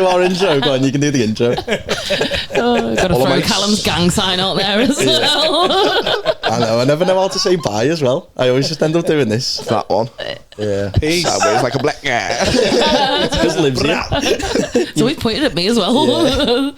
do our intro. Go on, you can do the intro. Got to throw Callum's gang sign out there as well. I know, I never know how to say bye as well. I always just end up doing this. That one. Yeah. Peace. Sideways like a black guy. It just lives here. It's always pointed at me as well. Yeah.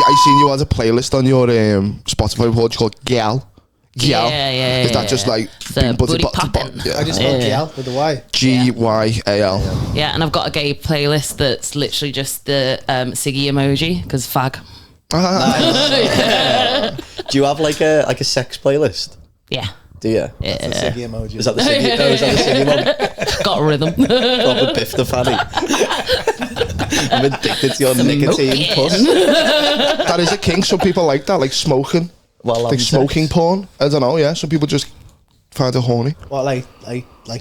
I seen you as a playlist on your Spotify page called Gal. Yeah. Is that just like booty poppin'? Yeah. I just spelled Gal with a Y. Gyal. Yeah, and I've got a gay playlist that's literally just the Siggy emoji, because fag. Do you have like a sex playlist? Yeah. Do you? Yeah. That's a Siggy emoji. Is that the Siggy? Oh, is that the Siggy one? Got a rhythm. Proper Biff the Fanny. I'm addicted to your nicotine puss. That is a kink. Some people like that, like smoking. Well, like smoking porn. I don't know, yeah. Some people just find it horny. What, like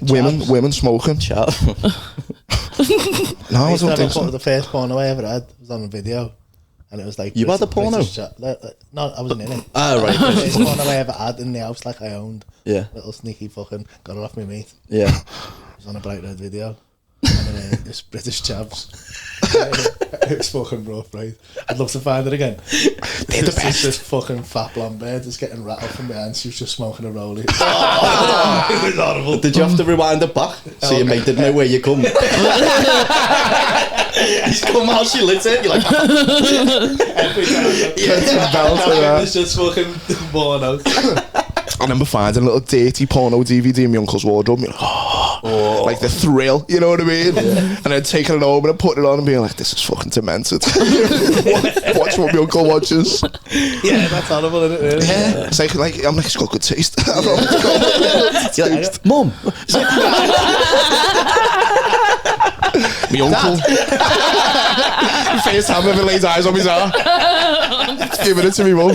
Women smoking. Chat. No, I don't think so. The first porno I ever had was on a video. And it was like... You had a porno? No, I wasn't in it. Oh, right. The first porno I ever had in the house, like I owned. Yeah. Little sneaky fucking... Got it off my mate. Yeah. It was on a bright red video. And this British chavs. It was fucking rough, right? I'd love to find it again. They're the best. This fucking fat blonde bird is getting rattled from behind. She was just smoking a rollie. It was horrible. Did you have to rewind it back so your mate didn't know where you come? He's come out, she lit it. You're like, Every time. It's just fucking born out. I remember finding a little dirty porno DVD in my uncle's wardrobe. And like the thrill, you know what I mean? Yeah. And then taking it home and putting it on and being like, this is fucking demented. Watch what my uncle watches. Yeah, that's horrible, isn't it? Really? Yeah. It's like I'm like, it's got good taste. you're like, Mum. My uncle. First time ever lays eyes on his arm. Giving it to me mum.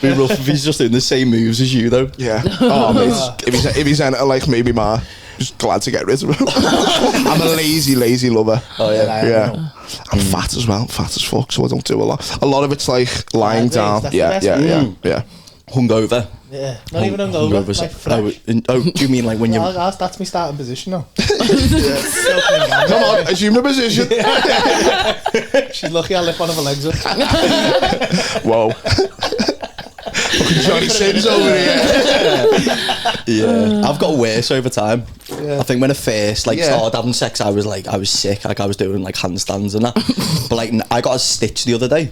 Be rough if he's just doing the same moves as you though. Yeah. Oh, mate. If he's into like maybe ma, just glad to get rid of him. I'm a lazy lover. Oh yeah. Yeah. I'm fat as well. Fat as fuck, so I don't do a lot. A lot of it's like lying down. Yeah. Hungover. Yeah. Not even hungover. Like fresh. Do you mean like when you're... That's my starting position now. Come on, assume the position. She's lucky I lift one of her legs up. Whoa. Fucking Johnny Sins over here. Yeah. I've got worse over time. Yeah. I think when I first started having sex, I was sick. Like I was doing like handstands and that. But like I got a stitch the other day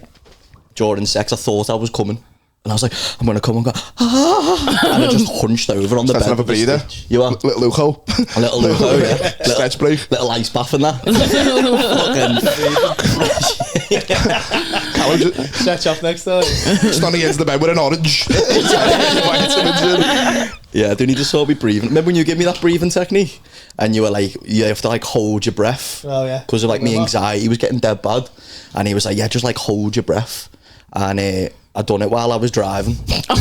during sex. I thought I was coming. And I was like, I'm going to come and go, and I just hunched over on the bed. Have a breather. You are? Little loophole. A little loophole, yeah. Stretch break. Little ice bath and that. Callum stretch off next time. Standing against the bed with an orange. Yeah, I do need to sort of be breathing. Remember when you gave me that breathing technique? And you were like, you have to like hold your breath. Oh, yeah. Because of like me anxiety was getting dead bad. And he was like, yeah, just like hold your breath. And I done it while I was driving. I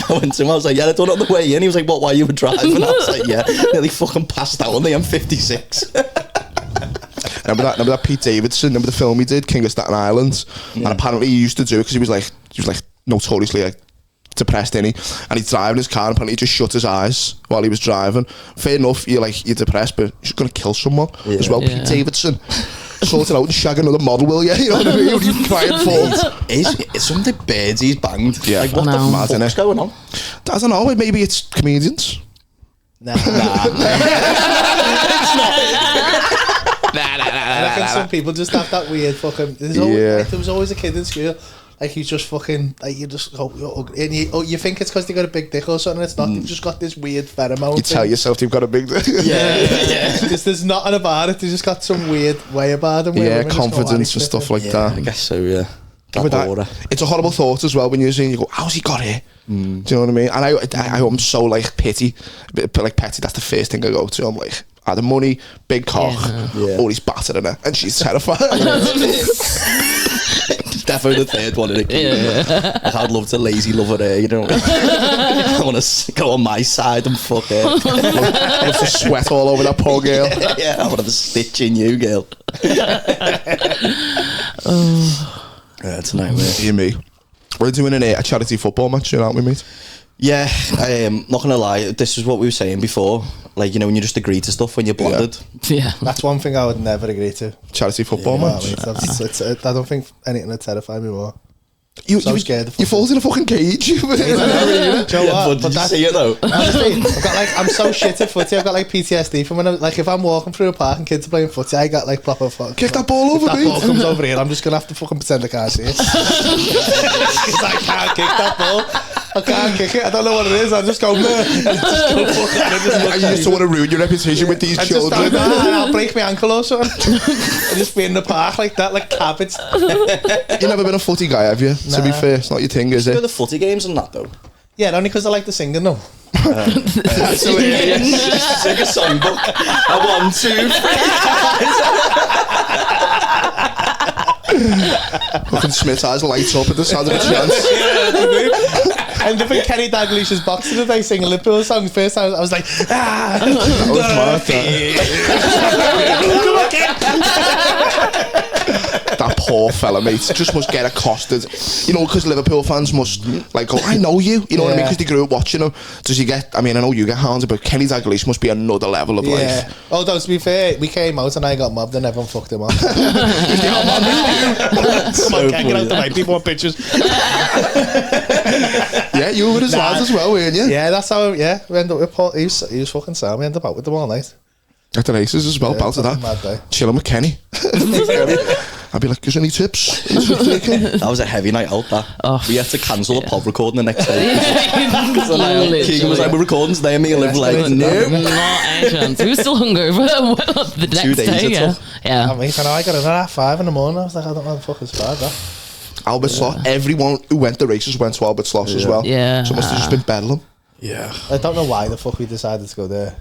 went to him, I was like, yeah, I done it on the way in. He was like, what, while you were driving? I was like, yeah, nearly fucking passed out on the M56. Remember that Pete Davidson, remember the film he did, King of Staten Island? Yeah. And apparently he used to do it because he was like notoriously like depressed, innit? And he's driving his car and apparently he just shut his eyes while he was driving. Fair enough, you're depressed, but you're just gonna kill someone as well. Pete Davidson. Sort it out and shag another model, will you? You know what I mean? What are you crying for? It's something birds he's banged. Yeah. Like, what the fuck's going on? I don't know, maybe it's comedians. Nah. I reckon some people just have that weird fucking... There was always a kid in school, like he's just fucking... Like you just hope you're ugly. And you think it's because they got a big dick or something, it's not. They've just got this weird pheromone. You tell yourself you've got a big dick. Yeah. There's nothing about it. They just got some weird way about them. Yeah, confidence and stuff like that. I guess so, yeah. It's a horrible thought as well when you're saying, you go, how's he got here? Do you know what I mean? And I'm so like petty, that's the first thing I go to. I'm like, the money, big cock, all he's battered in her, and she's terrified. Definitely the third one, innit? Yeah. Like, I'd love to lazy love her, you know. I want to go on my side and fuck her. I love to sweat all over that poor girl. Yeah, I want to have a stitch in you, girl. it's a nightmare. You and me. We're doing a charity football match, aren't we, mate? Yeah, not gonna lie, this is what we were saying before. Like, you know, when you just agree to stuff when you're blinded. Yeah. That's one thing I would never agree to. Charity football match. I don't think anything would terrify me more. You scared of you fall in a fucking cage. Do you know what? But did you see it though? Honestly, I'm so shit at footy. I've got like PTSD from when if I'm walking through a park and kids are playing footy, I got like proper fuck. Kick that ball over, if that mate. ball comes over here, I'm just gonna have to fucking pretend I can't see it. Because I can't kick that ball. I can't kick it. I don't know what it is. I just go, meh. I just don't want to ruin your reputation with these children. I'll break my ankle or something. I just be in the park like that, like cabbage. You've never been a footy guy, have you? To be fair, it's not your thing, is Go to it? the footy games and that though. Yeah, only because I like the singing though. That's hilarious. It's like a songbook. A 1, 2, 3. Fucking Smith's eyes lights up at the sound of a chance. And the Kenny Dalglish's boxing today singing Liverpool songs. First time I was like, ah, that poor fella, mate, just must get accosted. You know, because Liverpool fans must like go, I know you. You know what I mean? Because they grew up watching him. Does he get? I mean, I know you get hounded, but Kenny Dalglish must be another level of life. Although to be fair, we came out and I got mobbed and everyone fucked him off. Come on, Ken, get out the way. People want pictures. Yeah, you were with his lads as well, weren't you? Yeah, that's how. Yeah, we ended up with Paul. He was fucking sound. We ended up out with them all night. At the races as well, Yeah, bout of that's a mad day. that. Chilling with Kenny. I'd be like, "Gives any tips?" That was a heavy night out. That we had to cancel the pod recording the next day. Keegan was like, "We're recording today," and me and Liv were like, "No, not a chance." We were still hungover the next 2 days day. it Yeah, took. yeah. I mean, I got in at 5 in the morning. I was like, I don't know what the fuck is bad. That. Albert Sloss. Everyone who went the races went to Albert Sloss as well. Yeah. So it must have just been bedlam. yeah." I don't know why the fuck we decided to go there.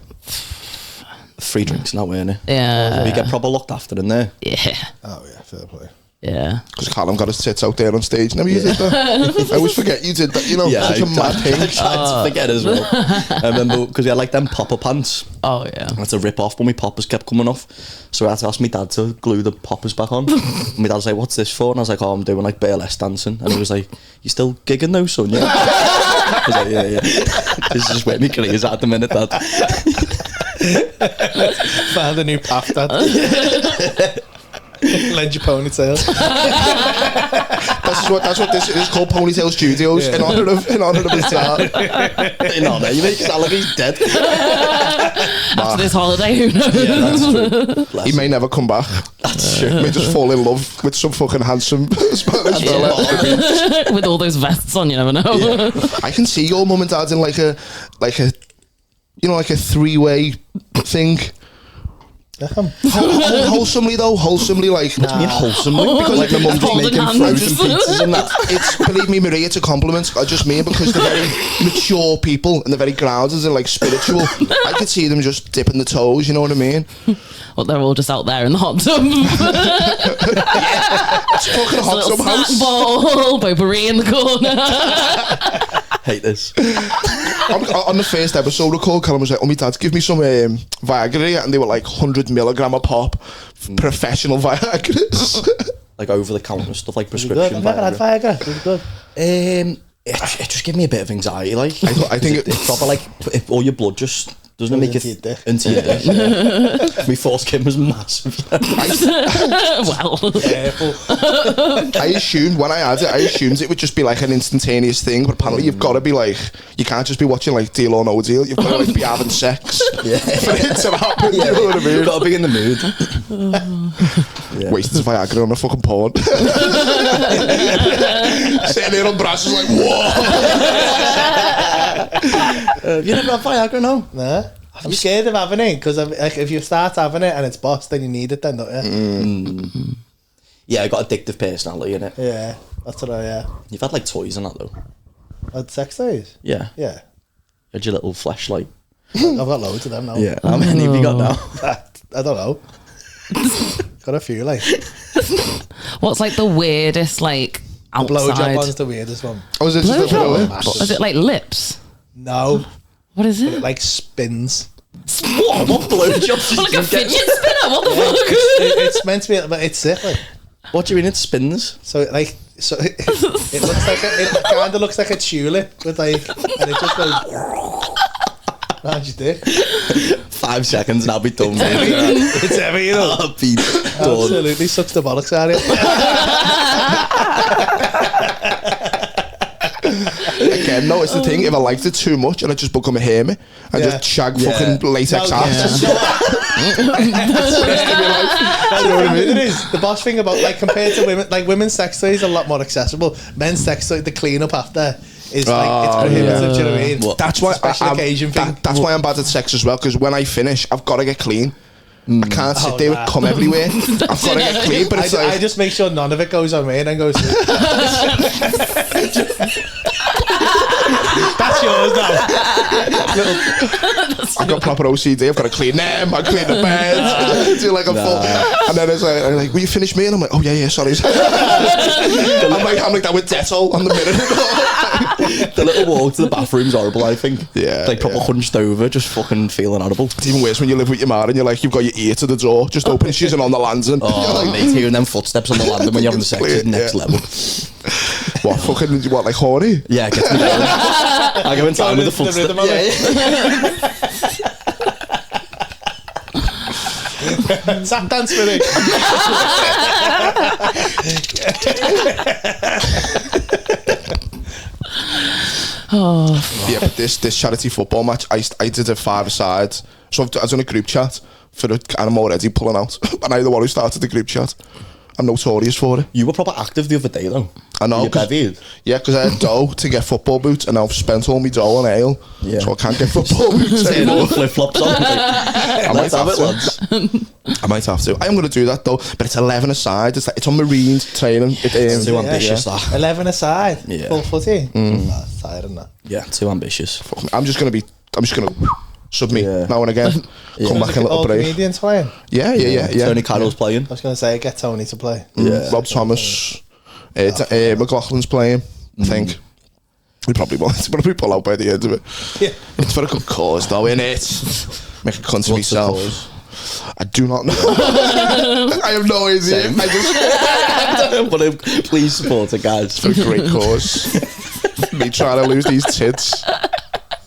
Free drinks and that, weren't it? Yeah. We get proper looked after in there. Yeah. Oh yeah, fair play. Yeah. Because Callum got his tits out there on stage. Never you did that. I always forget you did that. You know, such a mad thing. I tried to forget as well. I remember because we had like them popper pants. Oh yeah. That's a rip off, but my poppers kept coming off. So I had to ask my dad to glue the poppers back on. And my dad was like, "What's this for?" And I was like, "Oh, I'm doing like burlesque dancing." And he was like, "You still gigging though, son?" Yeah. I was like, "Yeah. This is just where my career's at the minute, Dad." Found a new path, Dad. Lend your ponytail. That's what this is called, Ponytail Studios, in honour of his dad. In honour, you make it sound like he's dead. After this holiday, who knows? Yeah, that's true. Bless He may never come back. That's true. He may just fall in love with some fucking handsome Spanish fella. With all those vests on, you never know. Yeah. I can see your mum and dad in like a you know, like a 3-way thing. Wholesomely though, like. What do you mean wholesomely? Because like my mum just Holding making hands. frozen pizzas and that. It's, believe me, Maria, it's a compliment. I just mean because they're very mature people and they're very grounded and like spiritual. I could see them just dipping the toes. You know what I mean? Well, they're all just out there in the hot tub. It's fucking hot Little tub snack house. bowl, potpourri in the corner. Hate this. On the first episode, recall Callum was like, "Oh, my dad, give me some Viagra," and they were like 100 milligram a pop, professional Viagra's. Like over the counter stuff, like Good. prescription. I've never had Viagra. It was good. It just gave me a bit of anxiety. Like I think it's proper like all your blood just doesn't it make into it your dick. into your dick. Yeah. My foreskin was massive. Well, Careful. I assumed when I had it, it would just be like an instantaneous thing. But apparently, you've got to be like, you can't just be watching like Deal or No Deal. You've got to like be having sex for it to happen. You know what I mean? You've got to be in the mood. Yeah. Wasted Viagra on a fucking porn. Sitting there on brasses like, whoa. You never had Viagra, no? Nah. I'm scared of having it because like, if you start having it and it's boss, then you need it, then, don't you? Yeah, I got addictive personality in it. Yeah, that's what I. You've had like toys and that though. Had sex toys. Yeah. Yeah, You had your little flashlight. I've got loads of them now. Yeah. How many have you got now? I don't know. Got a few like. what's like the weirdest like Blowjob outside? one's the weirdest one. I was just Blowjob? Is it like lips? No, What is it it? like spins. What blowjobs did Like you a get? fidget spinner? What the fuck? It's meant to be, but it's sick. Like. What do you mean it spins? So it looks like it kind of looks like a tulip with like, and it just goes around your dick. 5 seconds and I'll be done. It's heavy, you know. I'll be done. Absolutely sucks the bollocks out of it. Again, no, it's the thing. If I liked it too much and I just become a hermit and just shag fucking latex ass. You know what I mean? It is the boss thing about like compared to women, like women's sex toys are a lot more accessible. Men's sex toy, the clean up after is like it's prohibitive. Do you know what I mean? Well, that's why that's why I'm bad at sex as well, because when I finish, I've got to get clean. I can't sit there with cum everywhere. I've got to get clean, but it's I just make sure none of it goes on me and then goes. That's yours now. I've got proper OCD. I've got to clean them. I clean the bed. Do like a full. And then it's like, will you finish me? And I'm like, oh yeah, sorry. I'm like that with Dettol on the mirror. The little walk to the bathroom's horrible, I think. Yeah. Like proper hunched over, just fucking feeling horrible. It's even worse when you live with your man and you're like, you've got your ear to the door, just open she's on the landing. Oh, like, mate, hearing them footsteps on the landing when you're having sex is next level. What, fucking, what, like horny? Yeah, it gets me down. I go in time with the footsteps. Tap dance with it. Yeah, but this charity football match, I did a 5-a-side. So I was on a group chat for it, and I'm already pulling out. And I'm the one who started the group chat. I'm notorious for it. You were proper active the other day, though. I know. Yeah, because I had dough to get football boots, and I've spent all my dough on ale. Yeah. So I can't get football boots anymore. Flip-flops on. I might have to. I might have to. I am going to do that, though. But it's 11-a-side. It's on Marines training. It's too ambitious, that. 11-a-side? Yeah. Full footy? That's tiring, that. Yeah, too ambitious. I'm just going to submit now and again. Come back a little all break. Comedians playing? Yeah. Tony Carroll's playing. I was going to say, get Tony to play. Yeah. Rob Thomas. McLaughlin's playing, I think. We probably won't. It's probably pull out by the end of it. Yeah. It's for a good cause, though, innit? Make a cunt of myself. I do not know. I have no idea. But please support it, guys. It's for a great cause. Me trying to lose these tits.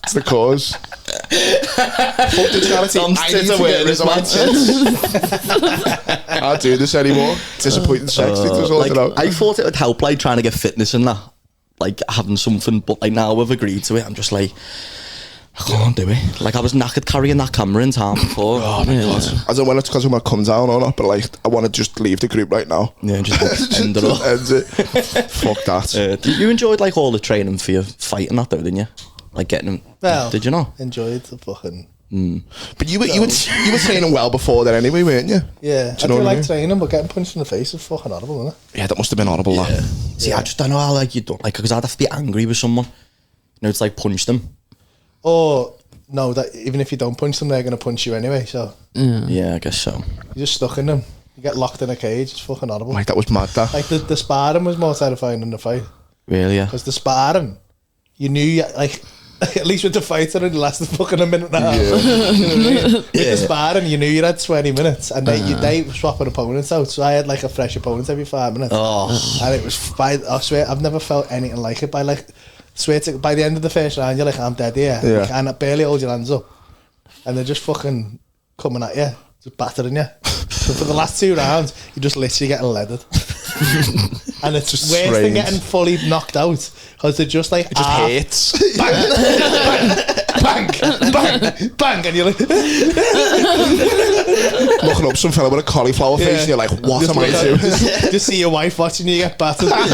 It's the cause. Fuck the charity. I need to get rid of my tits. I can't do this anymore. Disappointing sex. I thought it would help, like, trying to get fitness in that. Like, having something, but like now we've agreed to it, I'm just like, I can't do it. Like, I was knackered carrying that camera in town before. Oh my god. I don't know when it's because I'm going to come down or not, but like, I want to just leave the group right now. Yeah, just end it up. End it. Fuck that. You enjoyed like all the training for your fighting that, though, didn't you? Like getting them. Well, did you not? Enjoyed the fucking. But you were training well before then anyway, weren't you? Yeah, I do like training, but getting punched in the face is fucking horrible, isn't it? Yeah, that must have been horrible. Yeah. That. See, I just don't know how like you don't like, because I'd have to be angry with someone. You know, it's like punch them. Or no, that even if you don't punch them, they're gonna punch you anyway. So yeah, I guess so. You're just stuck in them. You get locked in a cage. It's fucking horrible. Like, that was mad. That like the sparring was more terrifying than the fight. Really? Yeah. Because the sparring, you knew like. At least with the fighter, it lasted fucking a minute and a half. Yeah. You know what I mean? With the sparring, you knew you had 20 minutes, and then they were swapping opponents out. So I had like a fresh opponent every 5 minutes. And it was I swear, I've never felt anything like it. By like, by the end of the first round, you're like, I'm dead here. Yeah. You can't barely hold your hands up, and they're just fucking coming at you, just battering you. So for the last 2 rounds, you're just literally getting leaded. And it's just worse than getting fully knocked out, because they're just like, it just hits. Bang, bang, bang, bang, and you're like looking up some fella with a cauliflower face, and you're like, what am I doing? Just see your wife watching you get battered. Come on,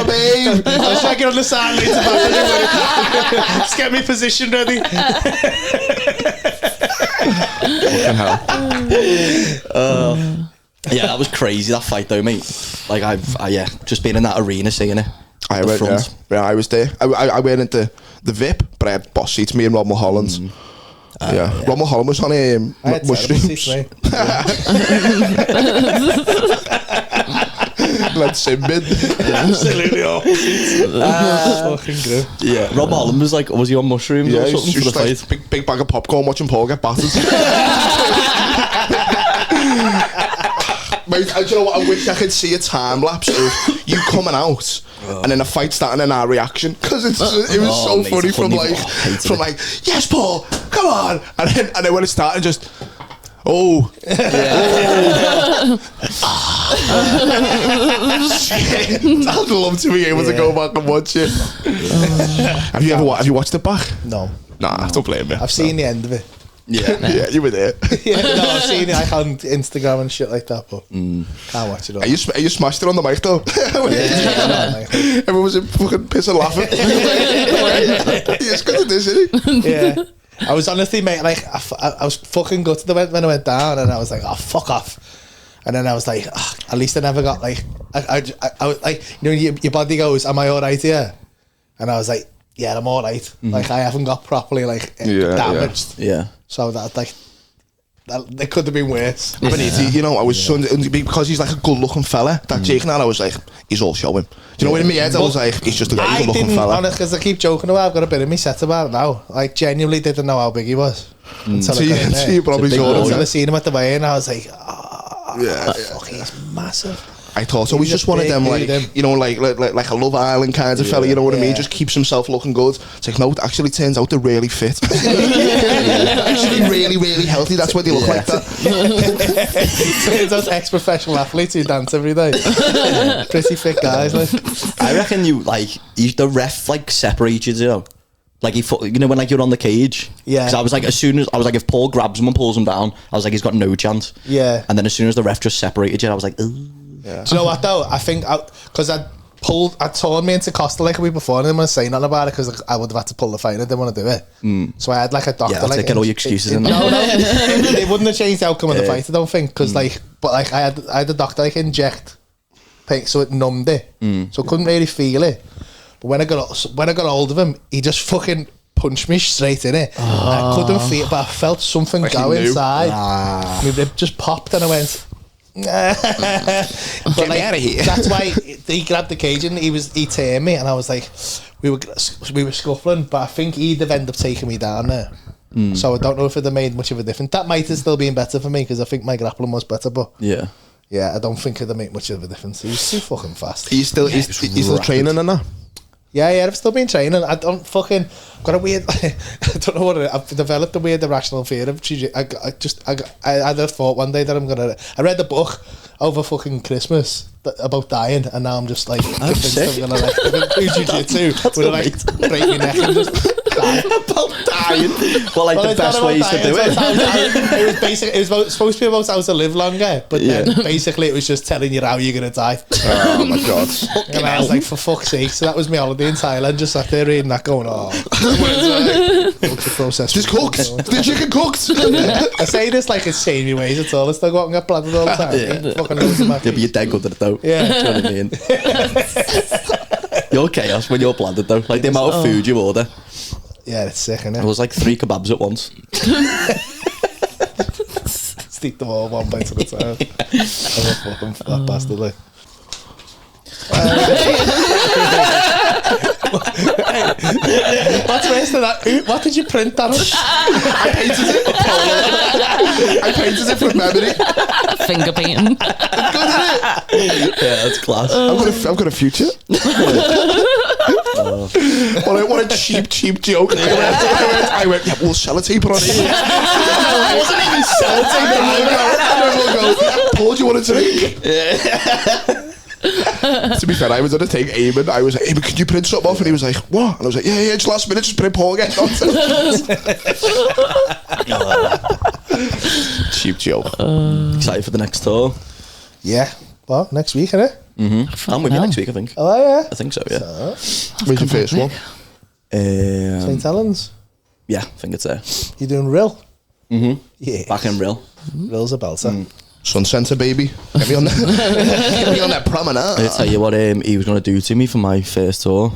babe. I was trying to get on the side later. Just get me position ready. Fucking hell. Yeah, that was crazy, that fight though, mate. Like, I've just been in that arena seeing it. I went, yeah, I was there. I went into the VIP, but I had boss seats, me and Rob Mulholland. Rob Mulholland was on mushrooms. Let's say mid. Absolutely awful. Fucking good. Yeah, Rob Mulholland was he on mushrooms or something for the fight? Big bag of popcorn watching Paul get battered. Mate, do you know what? I wish I could see a time lapse of you coming out and then a fight starting and our reaction, because it was so mate, funny from like yes Paul, come on, and then when it started just I'd love to be able to go back and watch it. Have you watched it back? No. Nah, don't blame me. I've seen the end of it. Yeah, you were there. No, I've seen it like on Instagram and shit like that, but can't watch it all. You smashed it on the mic though. Everyone was fucking pissing laughing. It's good at this, isn't it? Yeah. I was honestly, mate, like, I was fucking gutted when I went down, and I was like, oh, fuck off. And then I was like, at least I never got, like, I was like, you know, your body goes, am I alright here? And I was like, yeah, I'm alright. Like, I haven't got properly, like, damaged. Yeah. So that, like, it could have been worse. But you know, I was because he's like a good-looking fella. That Jake and I was like, he's all showing. Do you know what in my head I was like, he's just a good-looking fella. Honest, because I keep joking about, I've got a bit of me set about it now. Like, genuinely didn't know how big he was until I got in there. You probably saw him. Until I seen him at the weigh-in, I was like, fuck, he's massive. I thought so. He's just one of them, like, you know, like a Love Island kind of fella, you know what I mean? Just keeps himself looking good. It's like, no, it actually turns out they're really fit. Actually really, really healthy. That's why they look like that. Turns out ex-professional athletes who dance every day. Pretty fit guys, like. I reckon the ref, like, separates you, you know? Like, you know, when, like, you're on the cage. Yeah. Because I was like, if Paul grabs him and pulls him down, I was like, he's got no chance. Yeah. And then as soon as the ref just separated you, I was like, ugh. Yeah. Do you know what though? I think because I'd torn me into Costa like a week before, and I didn't want to say nothing about it because I would have had to pull the fight. I didn't want to do it. So I had like a doctor. Yeah, like get all your excuses in. No, it wouldn't have changed the outcome of the fight. I don't think because I had a doctor like inject pain, so it numbed it, so I couldn't really feel it. But when I got hold of him, he just fucking punched me straight in it. I couldn't feel it, but I felt something like go inside. My rib just popped, and I went. But get me out of here. That's why he grabbed the cage and he turned me, and I was like, we were scuffling, but I think he'd have ended up taking me down there. So I don't know if it'd have made much of a difference. That might have still been better for me because I think my grappling was better, but I don't think it'd have made much of a difference. He was too fucking fast. He's still training and that. Yeah, I've still been training. I don't fucking got a weird. I don't know what it is. I've developed a weird irrational fear of jiu-jitsu. I had a thought one day that I'm gonna. I read a book over fucking Christmas about dying, and now I'm just like convinced I'm gonna like do jiu-jitsu. Would like break your neck and just die. About dying. Well, like the best ways to do it. It was basically supposed to be about how to live longer, but then basically it was just telling you how you're gonna die. Oh my god! And I was like, for fuck's sake! So that was my holiday in Thailand, just sat there reading that, going, ultra processed. Just cooked. The chicken cooked. I say this like it's changed my ways at all. I still go out and get blooded all the time. Fucking loads of Yeah, but you're dead good at it though. Yeah. Do you know what I mean? You're chaos when you're bladdered though. Like the amount of food you order. Yeah, it's sick, isn't it? It was like 3 kebabs at once. Stick them all one bite at a time. I'm a fucking fat bastard, like. What's worse than that? What did you print that on? I painted it from memory. Finger painting. Good, isn't it? Yeah, that's class. I've got a future. What a cheap joke. I went, yeah, we'll sellotape it on it. I wasn't even sellotape. And everyone goes, Paul, do you want a drink? To be fair, I was going to take Eamonn. I was like, Eamonn, can you print something off? And he was like, what? And I was like, yeah, it's last minute, just print Paul again. Cheap joke. Excited for the next tour. Yeah. Well, next week, isn't it? I'm with you next week, I think. Oh, yeah. I think so, yeah. Where's your first one? St. Helens. Yeah, I think it's there. You doing Rill? Yeah. Back in Rill. Rill's a belter. Sun Centre, baby. Get me on that promenade. I'll tell you what he was going to do to me for my first tour.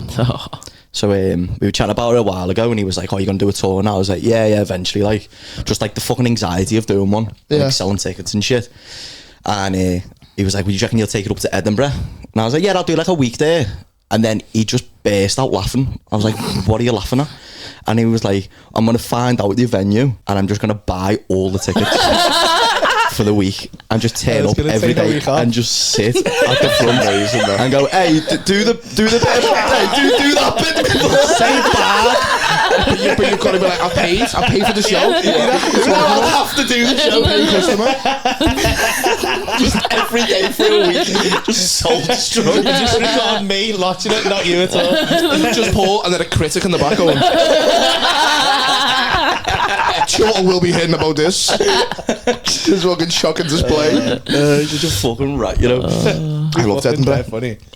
So we were chatting about it a while ago, and he was like, "Oh, you're going to do a tour?" And I was like, "Yeah, eventually." Like, just like the fucking anxiety of doing one, like selling tickets and shit. And he was like, "Would you reckon you'll take it up to Edinburgh?" And I was like, "Yeah, I'll do like a week there." And then he just burst out laughing. I was like, "What are you laughing at?" And he was like, "I'm going to find out the venue, and I'm just going to buy all the tickets." for the week and just turn up every day and just sit at the front and go, hey, do the bit, do that bit. Same bad. But you've got to be like, I paid for the show. I have to do the show. Customer. Just every day for a week, just soul destroyed. Just record me watching it, not you at all. Just Paul and then a critic in the back going, Chortle will be hearing about this. Just fucking shocking display. Just a fucking rat, you know. I loved Edinburgh.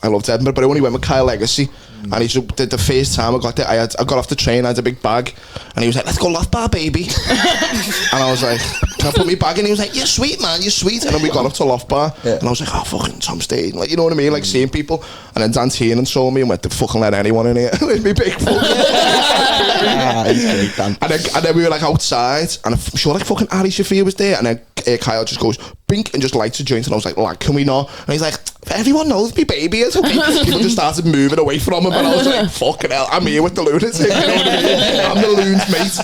I loved Edinburgh, but I only went with Kyle Legacy. And he just did the first time I got there. I got off the train, I had a big bag, and he was like, let's go Loft Bar, baby. And I was like, can I put my bag in? He was like, you're sweet, man, you're sweet. And then we got up to Loft Bar, and I was like, oh, fucking Tom State. Like, you know what I mean? Like, seeing people. And then Dan Tiernan saw me and went, to fucking let anyone in here. With me big fucking... And then we were like outside, and I'm sure like fucking Ali Shafir was there, and then Kyle just goes bink and just lights a joint, and I was like, can we not? And he's like, everyone knows me, baby. It's okay. People just started moving away from him, and I was like, fucking hell, I'm here with the lunatic. You know what I mean? I'm the loons, mate.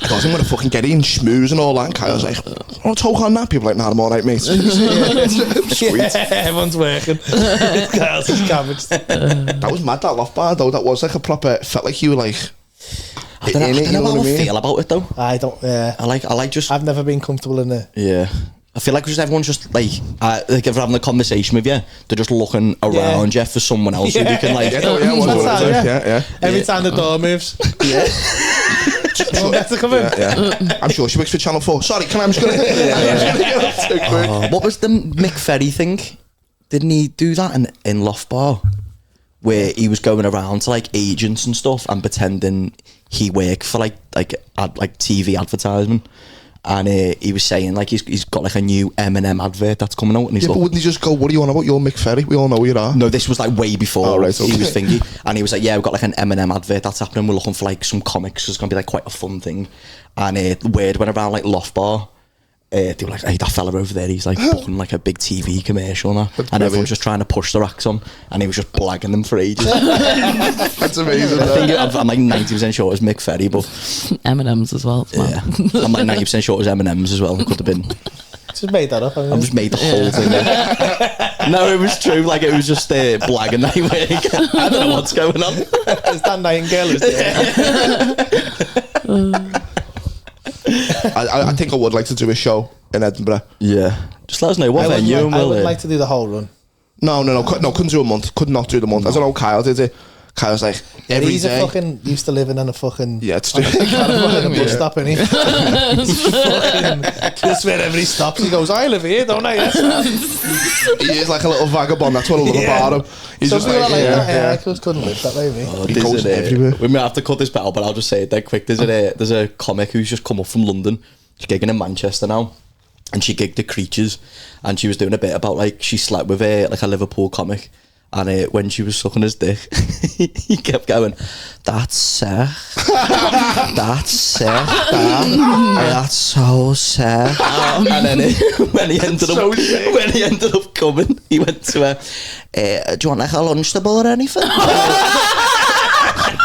Because I'm gonna fucking get in, schmooze and all that. And Kyle's like, I'll talk on that. People are like, nah, I'm alright, mate. Sweet. Yeah, everyone's working. Kyle's just cabbage. That was mad, that Loft Bar though. That was like a proper, felt like you were like, I don't know how I feel about it though. I don't. Yeah. I like just. I've never been comfortable in it. Yeah. I feel like just everyone's just like if they're having a conversation with you, they're just looking around you for someone else who they can like. Yeah. Every time the door moves. Yeah. Better come in. Yeah. I'm sure she works for Channel 4. Sorry, I'm just gonna. What was the Mick Ferry thing? Didn't he do that in Loft Bar? Where he was going around to like agents and stuff and pretending he worked for like TV advertisement, and he was saying like he's got like a new M&M advert that's coming out, and he's but wouldn't he just go, what are you on about? You're Mick Ferry, we all know who you are. No, this was like way before he was thingy, and he was like, yeah, we've got like an M&M advert that's happening, we're looking for like some comics, so it's gonna be like quite a fun thing. And the word went around like Loft Bar. They were like, hey, that fella over there, he's like booking like a big TV commercial and that. And everyone's just trying to push the racks on, and he was just blagging them for ages. That's amazing. I'm like 90% sure it was Mick Ferry, but M&M's as well. Yeah. I'm like 90% sure it was M&M's as well. It could have been. Just made that up. I just made the whole thing up. No, it was true. Like, it was just blagging that way. I don't know what's going on. Is that Nightingale? I think I would like to do a show in Edinburgh. Yeah, just let us know what venue. I would like to do the whole run. No, couldn't do a month. Could not do the month. I don't know. Kyle did it. Kyle's like every he's day. A fucking used to living in a fucking it's true. a bus stop, innit? Just wherever he stops, he goes, I live here, don't I? Yes, he is like a little vagabond. That's what I love about him. He's just like that. I couldn't live that way, mate. He goes everywhere. We may have to cut this bit out, but I'll just say it dead quick. There's a comic who's just come up from London. She's gigging in Manchester now, and she gigged at Creatures, and she was doing a bit about like she slept with like a Liverpool comic. And when she was sucking his dick, he kept going, that's sick. That's sick. That's so sick. And then when he ended up coming, he went to her, do you want like a Lunchable or anything?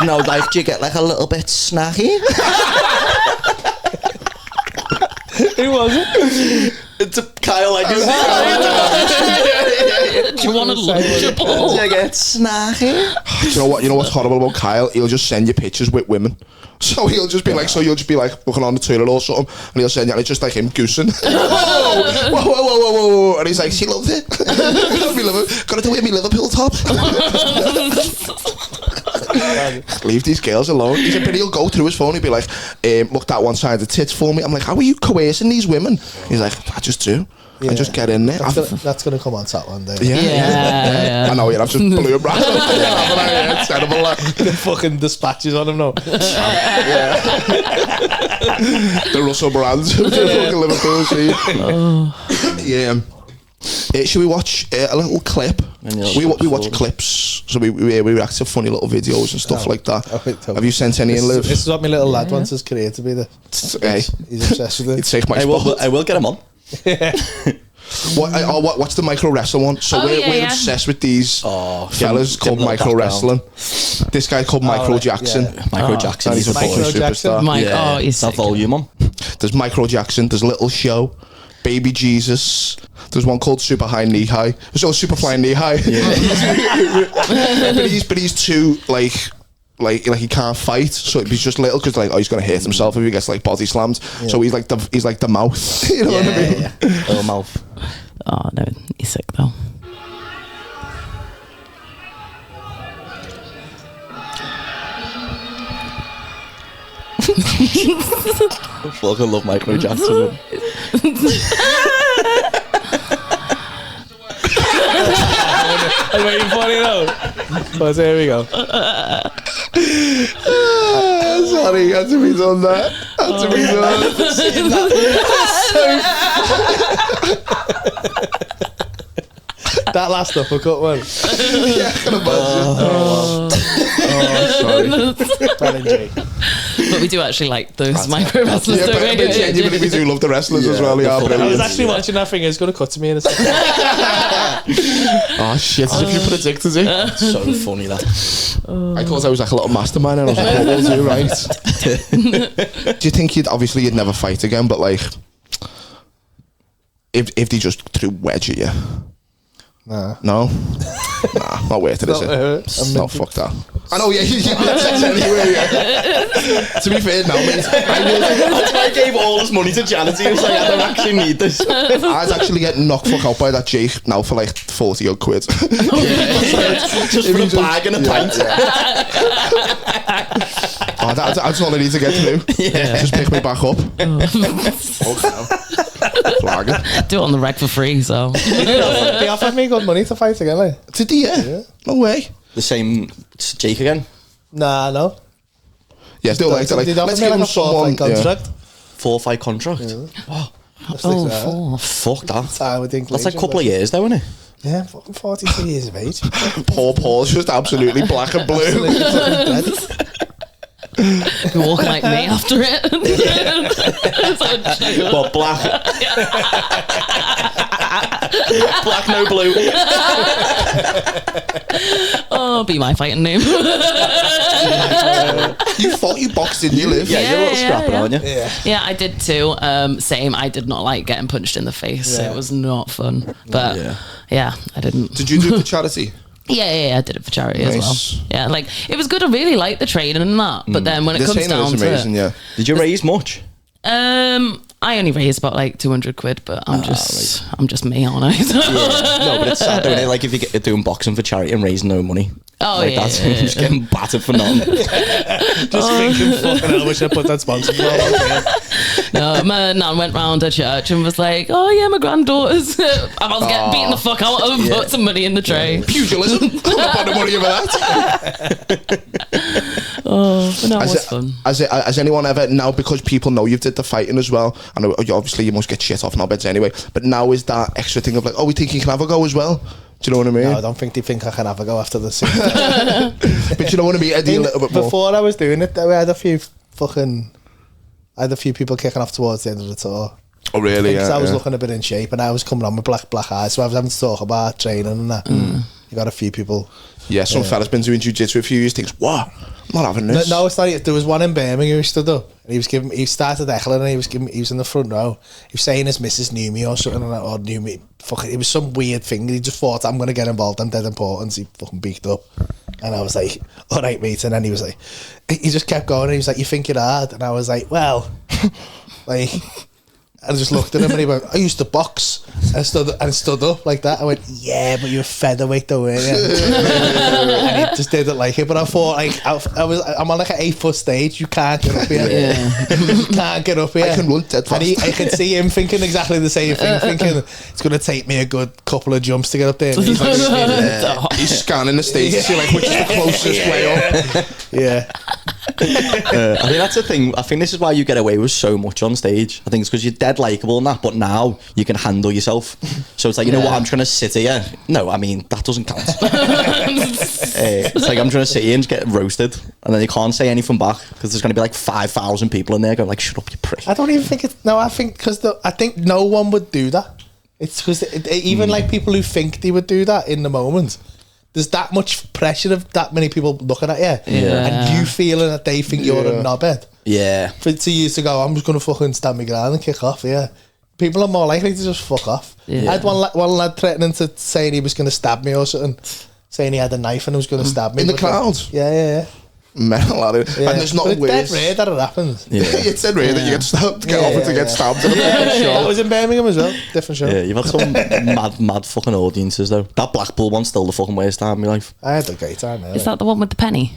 No, like, do you get like a little bit snacky? Who was it? It's a Kyle like Do you want a Lunchable? Do you get snacky? You know what's horrible about Kyle? He'll just send you pictures with women. So he'll just be like, looking on the toilet or something, and he'll send you, and it's just like him goosing. whoa. And he's like, she loves it. Got to do it with me Liverpool top. Leave these girls alone. He said, but he'll go through his phone, he'll be like, look that one side of the tits for me. I'm like, how are you coercing these women? He's like, I just do. I just get in there. That's going to come on Sat one day. Yeah. I know, I've just blew him right up. It's terrible. The fucking dispatches on him now. The Russell Brands. Fucking Liverpool scene. Yeah. Should we watch a little clip? We watch clips, so we react to funny little videos and stuff like that. Have you sent any in, Liv? This is what my little lad wants his career to be. He's obsessed with it. Take my spot. I will get him on. What's the micro wrestle one? So we're obsessed with these fellas called micro wrestling. This guy called Micro Jackson. Micro Jackson. He's a fucking superstar. He's that volume on. There's Michael Jackson. There's Little Show. Baby Jesus. There's one called Super High Knee High. There's also Super Fly Knee High. Yeah. but he's too like he can't fight, so he's just little because like he's gonna hurt himself if he gets like body slammed. Yeah. So he's like the mouth. You know what I mean? Yeah. Little mouth. Oh no, he's sick though. I fucking love Michael Jackson. I'm waiting for it now. So here we go. Sorry, had to be done that. Had to be done. That last uppercut one. Yeah, I can imagine. Sorry. But we do actually like those micro wrestlers. Yeah, but genuinely we do love the wrestlers as well. Yeah, I was actually watching that thing. It's going to cut to me in a second. Oh shit! As if you predicted it. So funny that. I thought I was like a little mastermind, and I was like, "What will do, right?" Do you think you'd never fight again? But like, if they just threw wedge at you. Nah. No? Nah, not worth it, is it? No, fuck that. I know, yeah, anyway, yeah. To be fair, now, mate, I gave all this money to charity. He was like, I don't actually need this. I'd actually get knocked fuck out by that Jake now for like 40 odd quid. Just for a bag and a pint. Oh, that's all I need to get through. Yeah. Just pick me back up. Flagging. Do it on the reg for free, so. They offered me good money to fight again, like. Did he? Yeah. No way. The same Jake again? Nah, no. Yeah, still like that. Like, Did they offer let's me give like him a 4-fight someone. contract? 4-fight contract? Yeah. Oh, Oh, fuck that. Time with That's like a couple of years though, isn't it? Yeah, fucking 42 years of age. Poor Paul's just absolutely black and blue. you walk like me after it. Well, black. Black, no blue. Oh, be my fighting name. You boxed in your live. Yeah, you're a little scrapper, aren't you? Yeah. I did too. Same. I did not like getting punched in the face. Yeah. It was not fun. But yeah, I didn't. Did you do it for charity? Yeah, I did it for charity as Nice. well. Yeah, like it was good. I really liked the training and that. But then when it The comes training down was amazing, to it, yeah. Did you raise much? I only raised about like 200 quid, but I'm just me, aren't I? No, but it's sad doing it. Like if you're doing boxing for charity and raising no money. Oh, like yeah, that's yeah, just getting battered for nothing. Just thinking, fucking hell, I wish I put that sponsor for all. No, my nan went round to church and was like, "Oh yeah, my granddaughter's about to get beaten the fuck out of and put some money in the tray." Pugilism. I'm not putting money over that. Oh, but no, it was fun. Has anyone ever, now because people know you've did the fighting as well, I know obviously you must get shit off knobheads anyway, but now is that extra thing of like, oh, we think you can have a go as well? Do you know what I mean? No, I don't think they think I can have a go after this. But you know what I mean? I do a little bit more. Before I was doing it, I had a few people kicking off towards the end of the tour. Oh really? Because Yeah, I was looking a bit in shape and I was coming on with black eyes, so I was having to talk about training and that. You got a few people. Yeah, some fella's been doing jiu-jitsu a few years, thinks, what? I'm not having this. No, it's not. There was one in Birmingham who stood up and he started heckling and he was in the front row. He was saying his missus knew me or something, or knew me. Fucking, it was some weird thing. He just thought, I'm going to get involved. I'm dead important. He fucking beaked up. And I was like, all right, mate. And then he was like, he just kept going. And he was like, you think you're hard? And I was like, well, like, I just looked at him and he went, I used to box. And stood up like that. I went, yeah, but you're a featherweight though, weren't you? And he just didn't like it. But I thought, like, I'm on like an 8-foot stage. You can't get up here. You can't get up here. I can run dead fast. And I could see him thinking exactly the same thing, thinking it's going to take me a good couple of jumps to get up there. And he's like, he's scanning the stage to see like which is the closest way up. yeah. I think that's the thing. I think this is why you get away with so much on stage. I think it's because you're dead likeable and that, but now you can handle yourself. So it's like, you know what, I'm trying to sit here. No, I mean, that doesn't count. It's like I'm trying to sit here and just get roasted, and then you can't say anything back because there's going to be like 5,000 people in there going like, shut up, you prick. I don't even think it's... No, I think because I think no one would do that. It's because even like people who think they would do that in the moment, there's that much pressure of that many people looking at you, and you feeling that they think you're a knobhead. Yeah. For 2 years to go, I'm just going to fucking stand my ground and kick off, yeah. People are more likely to just fuck off. Yeah. I had one lad threatening to saying he was going to stab me or something. Saying he had a knife and was going to stab me. In the crowd? Yeah. Mental, yeah. And there's nothing but worse. it's dead rare that it happens. Yeah. It's dead rare that you get stabbed, to get offered to get stabbed in a fucking show. That was in Birmingham as well. Different show. Yeah, you've had some mad fucking audiences though. That Blackpool one's still the fucking worst time in my life. I had a great time there. Is that the one with the penny?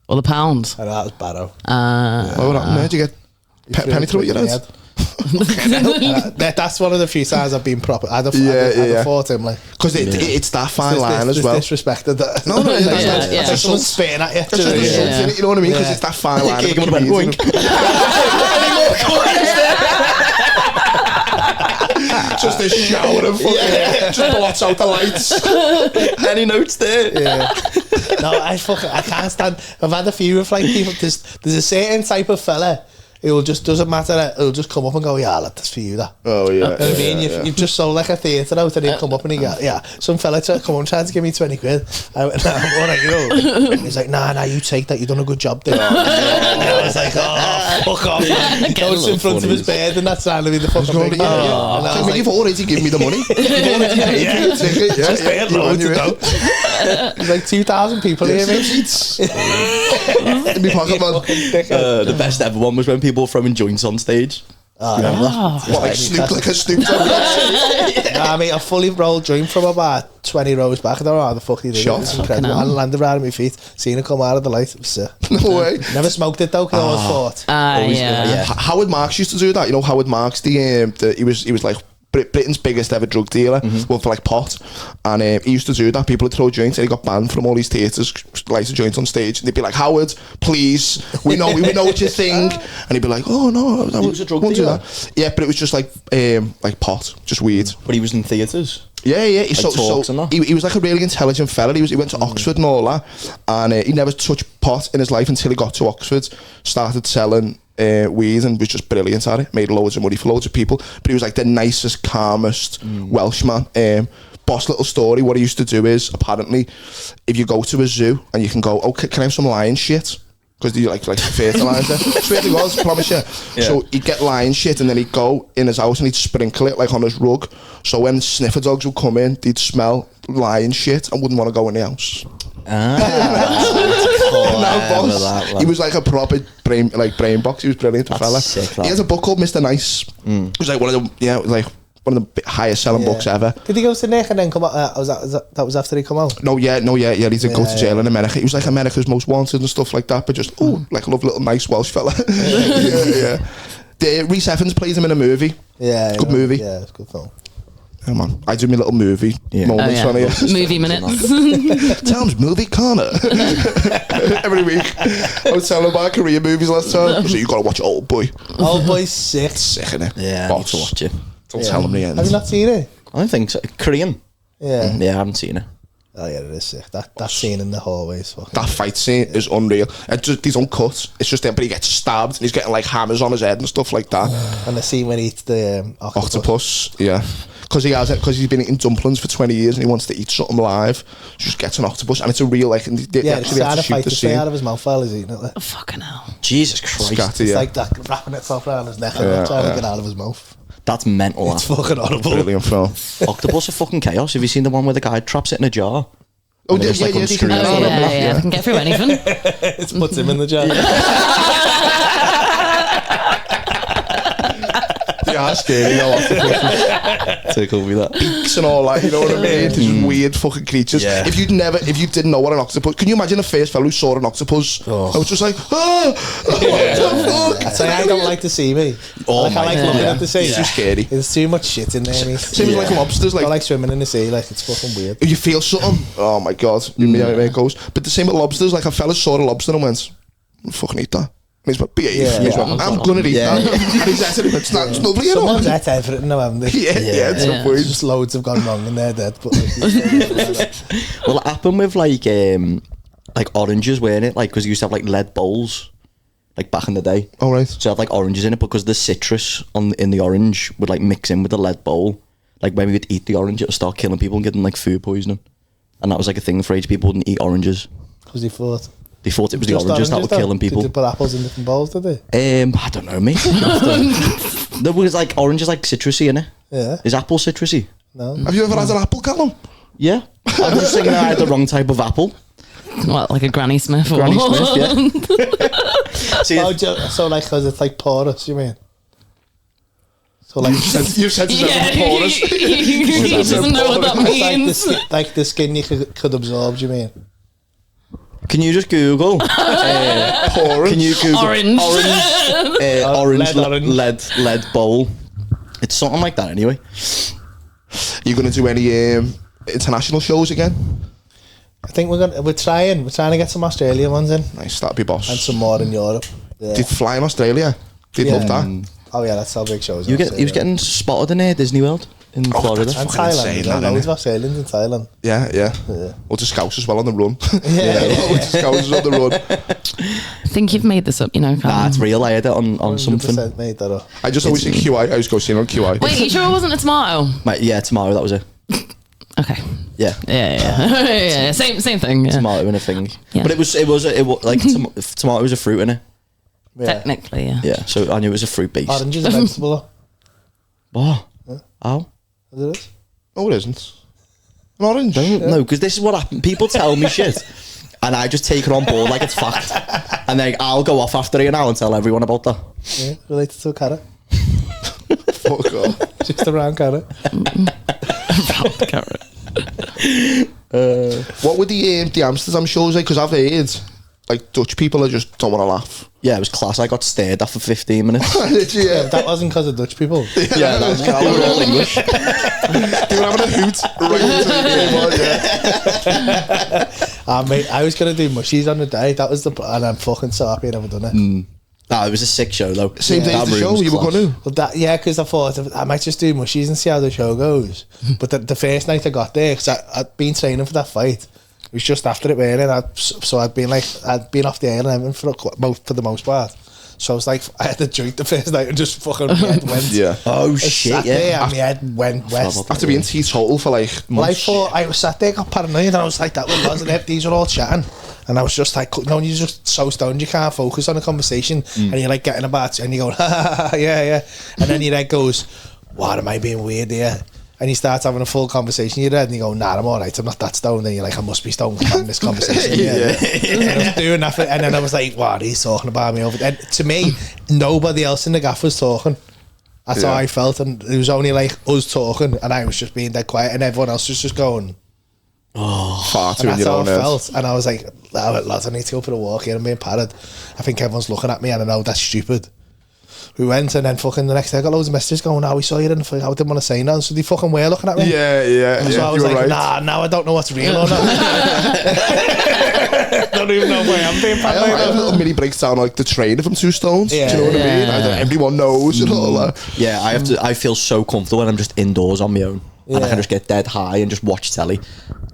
Or the pound? I know, that was barrow. Oh, what happened there? Did you get penny through your head? That's one of the few times I've been proper. I'd have fought him like because it's that fine line as well. Disrespected that. No, that's like someone spitting at you. That's just insulting it, you know what I mean? Because it's that fine line. Keegan would have went Just a shower of fucking just blots out the lights. Any notes there? Yeah. No, I can't stand. I've had a few of like people. There's a certain type of fella. It'll just, doesn't matter, it'll just come up and go, yeah, lad, that's for you, that. Oh, yeah. You know what I mean? You've just sold like a theatre out and he'll come up and he go, yeah, some fella come on, trying to give me 20 quid. I went, nah, I'm all right, you know. And he's like, nah, you take that, you've done a good job there. And I was like, oh, fuck off, man. He goes in front of his bed and that's trying to be the fucking big man. I mean, you've already given me the money. You've already paid for your ticket. Just paid loads of dough. There's like 2,000 people here, mate. In my pocket, man. The best ever one was when people were throwing joints on stage. What, like Snoop Dogg? Nah, mate, I fully rolled joint from about 20 rows back. I don't know how the fuck he did it. It's incredible. I landed right on my feet. Seen it come out of the light. It was sick. No way. Never smoked it though, because I always thought. Howard Marks used to do that. You know, Howard Marks, he was like Britain's biggest ever drug dealer, well, for like pot, and he used to do that. People would throw joints, and he got banned from all these theatres, light a joint on stage, and they'd be like, Howard, please, we know what you think, and he'd be like, oh no, I was a drug dealer. Yeah, but it was just like pot, just weed. But he was in theatres. Yeah. Like talks and that. He was like a really intelligent fella. He went to Oxford and all that, and he never touched pot in his life until he got to Oxford, started selling weed and was just brilliant at it, made loads of money for loads of people, but he was like the nicest, calmest Welshman. Boss little story, what he used to do is, apparently, if you go to a zoo and you can go, oh, can I have some lion shit? Because you like fertiliser. Swear to God, I promise you. Yeah. So he'd get lion shit and then he'd go in his house and he'd sprinkle it like on his rug. So when sniffer dogs would come in, they'd smell lion shit and wouldn't want to go in the house. He was like a proper brain box. He was brilliant, fella. Sick, he has a book called Mr. Nice. It was like one of the one of the highest selling books ever. Did he go to Nick and then come out? That was after he come out? No, he did go to jail in America. He was like America's Most Wanted and stuff like that, but just like a lovely little nice Welsh fella. Yeah. Rhys Evans plays him in a movie. Yeah, good movie. Yeah, it's a good film. Yeah, man. I do my little movie moments on here. Movie minutes. Tom's movie corner. Every week. I was telling about Korean movies last time. So you got to watch Old Boy. Old Boy's sick. Sick, innit? Yeah, I need to watch it. Don't tell him the end. Have you not seen it? I don't think so. Korean? Yeah. Yeah, I haven't seen it. Oh yeah, it is sick. That scene in the hallways. That fight scene is unreal. These uncut. It's just but he gets stabbed and he's getting like hammers on his head and stuff like that. And the scene when he eats the octopus. Yeah. Because he's been eating dumplings for 20 years and he wants to eat something live. He just gets an octopus and it's a real like. They actually have to shoot the scene out of his mouth while he's eating it. Like. Oh, fucking hell! Jesus Christ! Scatty, it's like that wrapping itself around his neck and trying to get out of his mouth. That's mental. It's fucking horrible. Brilliant film. Octopus are fucking chaos. Have you seen the one where the guy traps it in a jar? Oh, yeah, they can get through anything. It puts him in the jar. Yeah, scary, Tickle me that. Beaks and all that, you know what I mean? These weird fucking creatures. Yeah. If you didn't know what an octopus, can you imagine the first fellow who saw an octopus? I was just like, what the fuck? I don't like to see me. I like looking at the sea. It's too scary. There's too much shit in there. Same as like lobsters. Like, I like swimming in the sea. Like it's fucking weird. If you feel something, oh my god, you know how it goes. But the same with lobsters. Like a fella saw a lobster and went, I'll fucking eat that. He's like, I'm gonna eat that. It's lovely. Someone's at Atherton now, haven't they? Yeah. Just loads have gone wrong and they're dead. But well, it happened with like oranges, weren't it? Like because you used to have like lead bowls, like back in the day. Oh right. So it had like oranges in it because the citrus in the orange would like mix in with the lead bowl. Like when we would eat the orange, it would start killing people and getting like food poisoning, and that was like a thing for age. People wouldn't eat oranges. Because he thought. They thought it was the Just oranges that were though? killing people. Did they put apples in different bowls, did they? I don't know, mate. There was like oranges, like citrusy, innit? Yeah. Is apple citrusy? No. Have you ever had an apple, Callum? Yeah. I'm just thinking I had the wrong type of apple. What, like a Granny Smith? Or Granny Smith, yeah. See, So like, because it's like porous, you mean? So like, You've said to Yeah, porous. he doesn't know what that means. like the skin you could absorb, do you mean? can you just Google? Porous. Can you Google Orange. orange lead lead bowl? It's something like that, anyway. You going to do any international shows again? I think we're trying to get some Australian ones in Nice, that'd be boss. and some more in Europe. Yeah. Did fly in Australia? Did Yeah. love that. Oh yeah, that's how big shows. He was getting spotted in Disney World in Florida. that's and fucking Thailand. insane, There's that, loads innit? of Australians in Thailand. Yeah. Or to Scouts as well on the run. Yeah. Loads of Scouts on the run. I think you've made this up, you know. Nah, it's real. I had it on something. 100% made that up. I just always think QI. I just go see it on QI. Wait, you sure it wasn't a tomato? Yeah, tomato. That was it. Okay. Yeah. Yeah. Same thing. Yeah. Tomato in a thing. Yeah. But it was like tomato was a fruit in it. Yeah. Technically, yeah. Yeah, so I knew it was a fruit base. Orange is a vegetable. What? How? Is it is? No, it isn't. An orange. No, because this is what happened. People tell me shit, and I just take it on board like it's fact, and then I'll go off after an hour and tell everyone about that. Yeah, related to a carrot. Fuck off. Just a round carrot. Carrot. What were the Amsterdam shows like? Because I've heard like Dutch people just don't want to laugh. Yeah, it was class. I got stared at for 15 minutes. Did you? Yeah, that wasn't because of Dutch people. Yeah, that was they were all English. They were having a hoot right into the game on, yeah. Mate, I was gonna do mushies on the day. That was and I'm fucking so happy I never done it. Nah, it was a sick show though. Same day as That the room show was you were class. going to. Well, because I thought I might just do mushies and see how the show goes. But the first night I got there, because I'd been training for that fight. It was just after it, wearing. So I'd been off the air and everything for the most part. So I was like, I had to drink the first night and just fucking my head went. Yeah. Oh I shit! sat Yeah. there and my head went west. After being teetotal for like Well, I months. thought I was sat there, got paranoid, and I was like, that wasn't it. These are all chatting. And I was just like, you know, you're just so stoned, you can't focus on a conversation. And you're like getting about, and you go, yeah. And then your head goes, what am I being weird here? And you start having a full conversation in your head, and you go, nah, I'm all right, I'm not that stoned. And you're like, I must be stoned having this conversation. And I was doing that, and then I was like, what, he's talking about me over there. And to me, nobody else in the gaff was talking. That's how I felt, and it was only like us talking, and I was just being dead quiet, and everyone else was just going, Far too and in that's your how own I head. felt. And I was like, lads, I need to go for a walk here. I'm being parried. I think everyone's looking at me, and I know that's stupid. We went, and then fucking the next day I got loads of messages going, we saw you in the thing. I didn't want to say nothing, so they fucking were looking at me. Yeah. So I was you were like, right. now I don't know what's real or not. Don't even know why I'm being I have a paranoid. little mini breakdown like the trainer from Two Stones. Yeah. Do you know what I mean? Yeah. Everyone knows and all that. Yeah, I feel so comfortable when I'm just indoors on my own, and I Yeah. can just get dead high and just watch telly.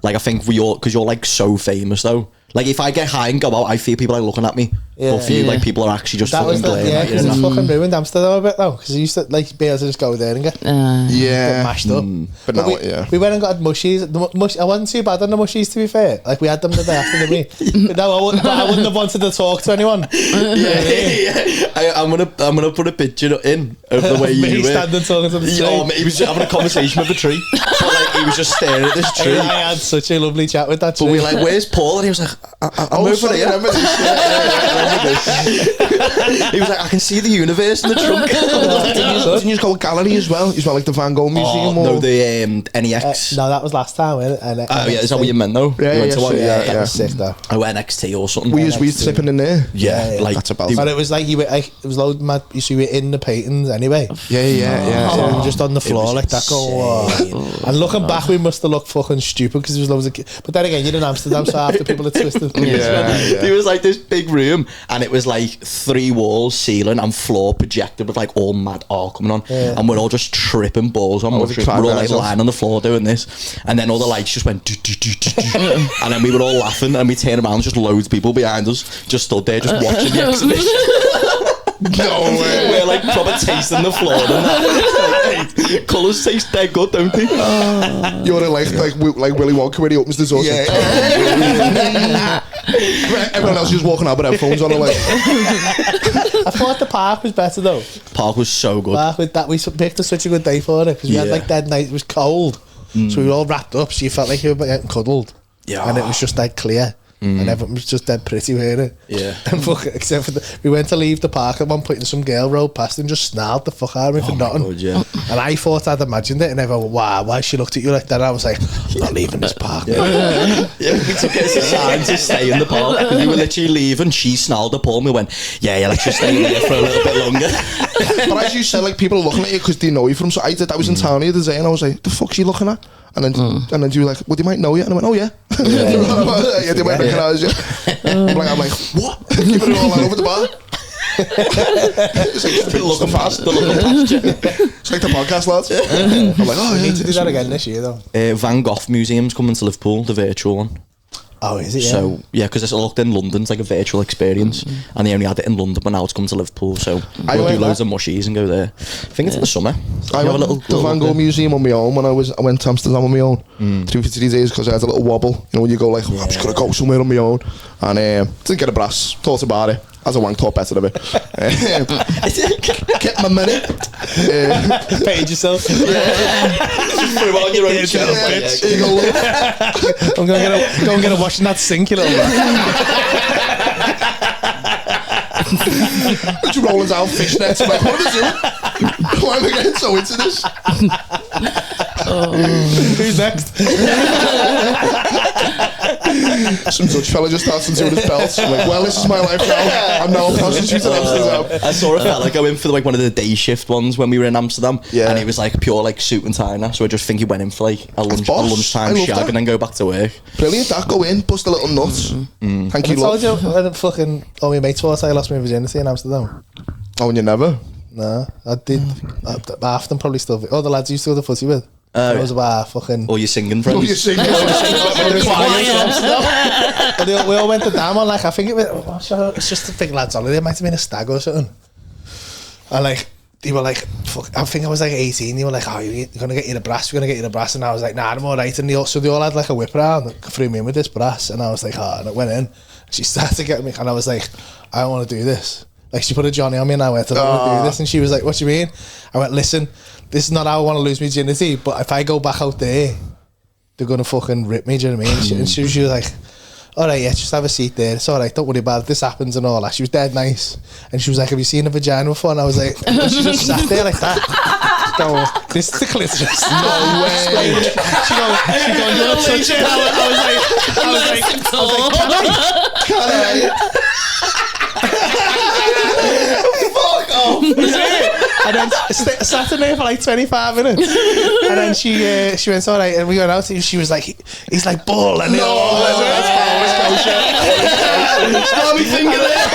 Like I think because you're like so famous though. Like if I get high and go out, I feel people are looking at me. Yeah. Or feel Yeah. like people are actually just That was fucking glaring at you. because you it's know? fucking ruined Amsterdam a bit though, because I used to like be able to just go there and get Yeah. mashed up. But now, we went and got mushies. I wasn't too bad on the mushies, to be fair. Like we had them the day after the meet. But no, I wouldn't have wanted to talk to anyone. I'm gonna put a picture in of the way Me you were. standing talking to the tree. Oh, mate, he was having a conversation with the tree. But, like, he was just staring at this tree. I had such a lovely chat with that But tree. we were like, where's Paul? And he was like, I'm over sorry, here. I remember this. Yeah, I remember this. He was like, I can see the universe in the trunk. Didn't you just go to gallery as well? You well like the Van Gogh Museum? Oh, or? no, the NEX. no, that was last time, innit? Oh, yeah, is that what you meant, though? Yeah, You went yeah, to one? so, yeah. That was sick, though. Oh, NXT or something. We were slipping in there. Yeah, like That's about they- But it was like, it was loads mad. You see, we were in the paintings anyway. Yeah. So we were just on the floor was like that, go, insane. "Whoa." And looking back, we must have looked fucking stupid because there was loads of But then again, you're in Amsterdam, so half the people are twisted. There was like this big room, and it was like 3 walls, ceiling, and floor projected with like all mad art coming on, and we're all just tripping balls on. Oh, We're was it trying all to like rise up? lying on the floor doing this, and then all the lights just went, and then we were all laughing, and we turned around, just loads of people behind us, just stood there, just watching the exhibition. No way. We're like proper tasting the floor, and that. Like, hey, colours taste dead good, don't they? You're like Willy Wonka when he opens the door. Yeah. Everyone else just walking out with headphones on. Like, I thought the park was better though. Park was so good. Park with that, we picked such a good day for it because we had like that night. It was cold, so we were all wrapped up. So you felt like you were getting cuddled. Yeah. And it was just dead clear. And everyone was just dead pretty, weren't it? Yeah. And fuck, except for we went to leave the park at one point and some girl rode past and just snarled the fuck out of me for nothing. God, yeah. And I thought I'd imagined it, and everyone went, wow, why she looked at you like that? And I was like, I'm not leaving this park. Yeah, we took it as a sign to stay in the park. We were literally leaving. She snarled up on me. Went, yeah, let's just stay in there for a little bit longer. but as you said, like people are looking at you because they know you from. So I was in town the other day, and I was like, the fuck's she looking at? And then you were like, well, they might know you. And I went, oh yeah. Yeah, they might recognise you. I'm like, what? Keep it all over the bar. It's like, They're looking past you. It's like the podcast, lads. I'm like, oh, We need to do that again this year, though. Van Gogh Museum's coming to Liverpool, the virtual one. Oh, is it? Yeah. So, yeah, because it's looked in London, it's like a virtual experience. And they only had it in London, but now it's come to Liverpool. So we'll do loads of mushies and go there. I think it's in the summer. So I went to the Van Gogh Museum on my own when I went to Amsterdam on my own. 2 for 3 days because I had a little wobble. You know, when you go like, I'm just going to go somewhere on my own. And didn't get a brass. Thought about it. As a wank, thought better of it. Kept my money. Paid yourself. Just put it on your own channel. Here you go, look. I'm going to go and get a wash in that sink, you little man. Just rolling down fishnets. I'm like, what am I doing? Why am I getting so into this? Who's next? Some Dutch fella just starts undoing his belt. I'm like, well, this is my life now. I'm now a prostitute in Amsterdam. I saw a fella go in for like one of the day shift ones when we were in Amsterdam. Yeah. And he was like pure like suit and tie now. So I just think he went in for like a lunchtime shag and then go back to work. Brilliant, that. Go in, bust a little nuts. Thank you, I told love. you when fucking all my mates thought I lost my virginity in Amsterdam. Oh, and you never? No, I did. Half of them probably still. All the lads you used to go to footy with. I was about fucking. Or your singing friends. Oh, you're singing. We all went to Damon. Like I think it was. It's just a big lads holiday. It might have been a stag or something. And like they were like, fuck. I think I was like 18. They were like, oh, you're gonna get you the brass. We're gonna get you the brass. And I was like, nah, I'm alright. And they all had like a whip around that threw me in with this brass. And I was like, oh, and it went in. She started getting me, and I was like, I don't want to do this. Like she put a Johnny on me, and I went, I don't want to do this. And she was like, what do you mean? I went, listen, this is not how I want to lose my virginity, but if I go back out there, they're gonna fucking rip me. Do you know what I mean? And she was like, all right, yeah, just have a seat there. It's all right, don't worry about it. This happens and all that. She was dead nice, and she was like, have you seen a vagina before? And I was like, she just sat there like that. Go, this is the clitoris. No way. She goes, you want to touch it? I was like, can I? Fuck off. And then I sat in there for like 25 minutes. And then she went, all right, and we went out. And she was like, he's like, bull. And let's go. Stop me finger there.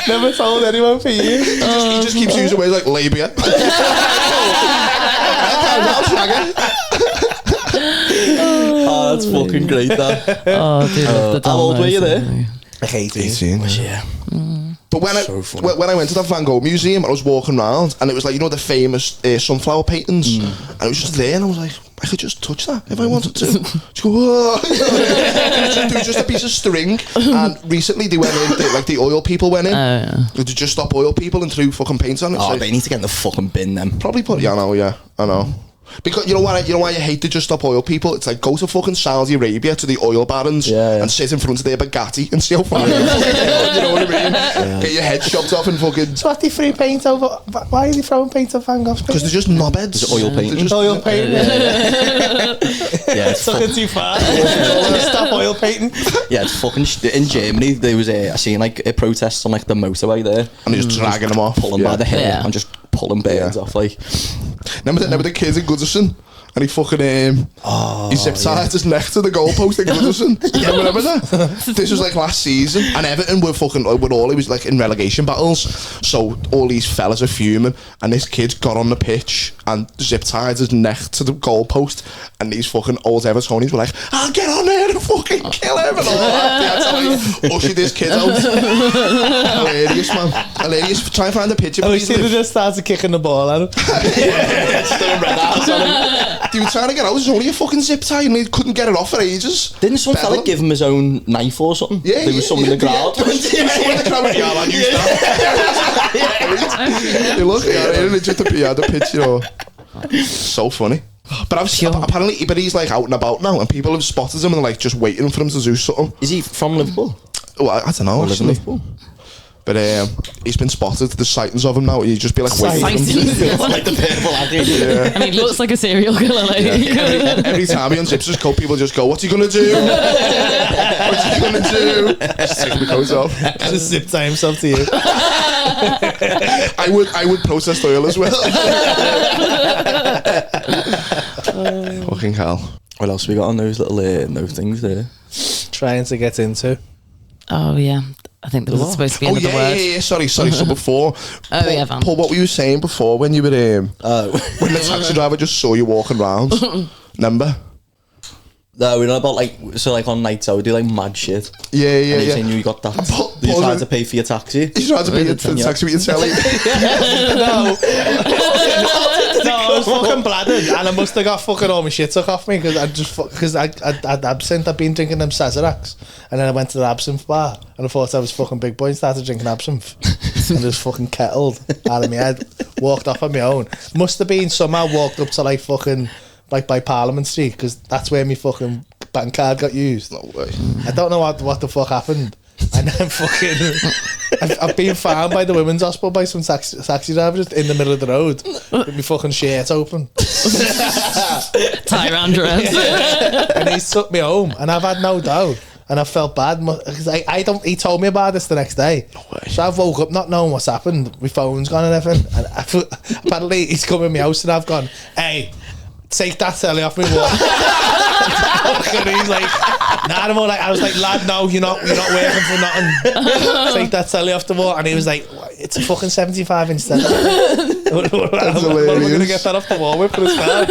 Never told anyone for years. He just keeps using words like labia. Oh, that's fucking great, that. Oh, dude, how old were you there? Like 18. Yeah. But when I went to the Van Gogh Museum, I was walking around, and it was like, you know, the famous sunflower paintings, and it was just there, and I was like, I could just touch that if I wanted to. Just go, whoa. It was just a piece of string, and recently they went in, like the oil people went in, to just stop oil people and threw fucking paint on it. Oh, like, they need to get in the fucking bin then. probably put, I know. Because you know why you hate to just stop oil people? It's like go to fucking Saudi Arabia to the oil barons and sit in front of their Bugatti and see how far you know what I mean? Yeah. Get your head chopped off and fucking. So what they threw paint over? Why are they throwing paint on Van Gogh's? Because they're just knobheads. Is it oil painting? Just oil painting. Yeah, it's Took it too far. Just stop oil painting. Yeah, it's fucking in Germany. There was I seen like a protest on like the motorway there, and they're just dragging them off, pulling by the hair and just pulling beards off. Like, remember the kids in Goodison, and he fucking he zip tied his neck to the goalpost in Goodison. Remember that? This was like last season, and Everton were fucking it was like in relegation battles. So all these fellas are fuming, and this kid got on the pitch and zip tied his neck to the goalpost, and these fucking old Evertonians were like, "I'll get on there and fucking kill him," and all that. They had to like usher this kid out. Hilarious, man. Hilarious. Try and find a picture. Oh, he just started kicking the ball at him. just throwing red arms on him. They were trying to get out. It was only a fucking zip tie, and they couldn't get it off for ages. Didn't some fella give him his own knife or something? Yeah, there was some in the crowd. Someone in the crowd went, yeah, man, use that. You look at it, and it's just a picture. So funny. But apparently, but he's like out and about now, and people have spotted him and they're like just waiting for him to do something. Is he from Liverpool? Oh, I don't know. Live in Liverpool. But he's been spotted. There's sightings of him now. You just be like waiting for him. Like the purple agony. Yeah. I mean, he looks like a serial killer. Like. Every time he unzips his coat, people just go, "What's he gonna do? What's he gonna do?" Just taking the coat off. Just zip tie himself to you. I would protest oil as well. Fucking hell. What else we got on those little no things there? Trying to get into. Oh yeah, I think there was supposed to be another word. Yeah. Sorry. So before, Van. Paul, what were you saying before when you were when the taxi driver just saw you walking around? Remember? No, we're not about like on nights out we do like mad shit. Yeah. And he's saying you got that. You tried to pay for your taxi. You tried to pay for the taxi with your telly. No, I was fucking bladdered, and I must have got fucking all my shit took off me because I'd absinthe. I'd been drinking them Sazeracs, and then I went to the absinthe bar, and I thought I was fucking big boy and started drinking absinthe, and just fucking kettled out of my head. Walked off on my own. Must have been somehow walked up to like fucking like by Parliament Street because that's where my fucking bank card got used. No way. I don't know what the fuck happened. And then fucking I've been found by the women's hospital by some taxi driver just in the middle of the road with my fucking shirt open. Tie around dress. And he took me home, and I've had no doubt, and I felt bad because he told me about this the next day. No way. So I've woke up not knowing what's happened. My phone's gone and everything, and apparently he's come in my house and I've gone, "Hey, take that telly off me wall." And he's like, nah, I'm all like, I was like, lad, no, you're not working for nothing. Take that telly off the wall. And he was like, it's a fucking 75-inch telly. What am I going to get that off the wall with for his car?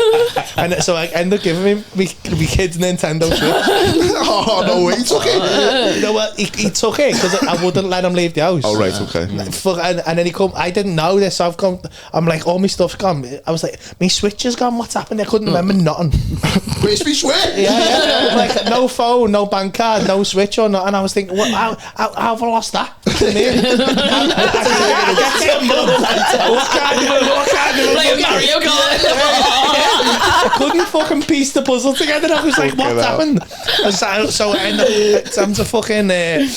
And so I ended up giving him my kid's Nintendo Switch. Oh, no way, he took it? You know what, he took it because I wouldn't let him leave the house. Oh, right, okay. And then he come, I didn't know this, so I'm like, all my stuff's gone. I was like, my Switch is gone, what's happened? I couldn't remember nothing. Where's my Switch? Yeah. Like no phone, no bank card, no Switch or nothing. And I was thinking, what? How have I lost that? What kind of Like a Mario Kart. I couldn't fucking piece the puzzle together. I was like, what's happened? So I ended up time to fucking I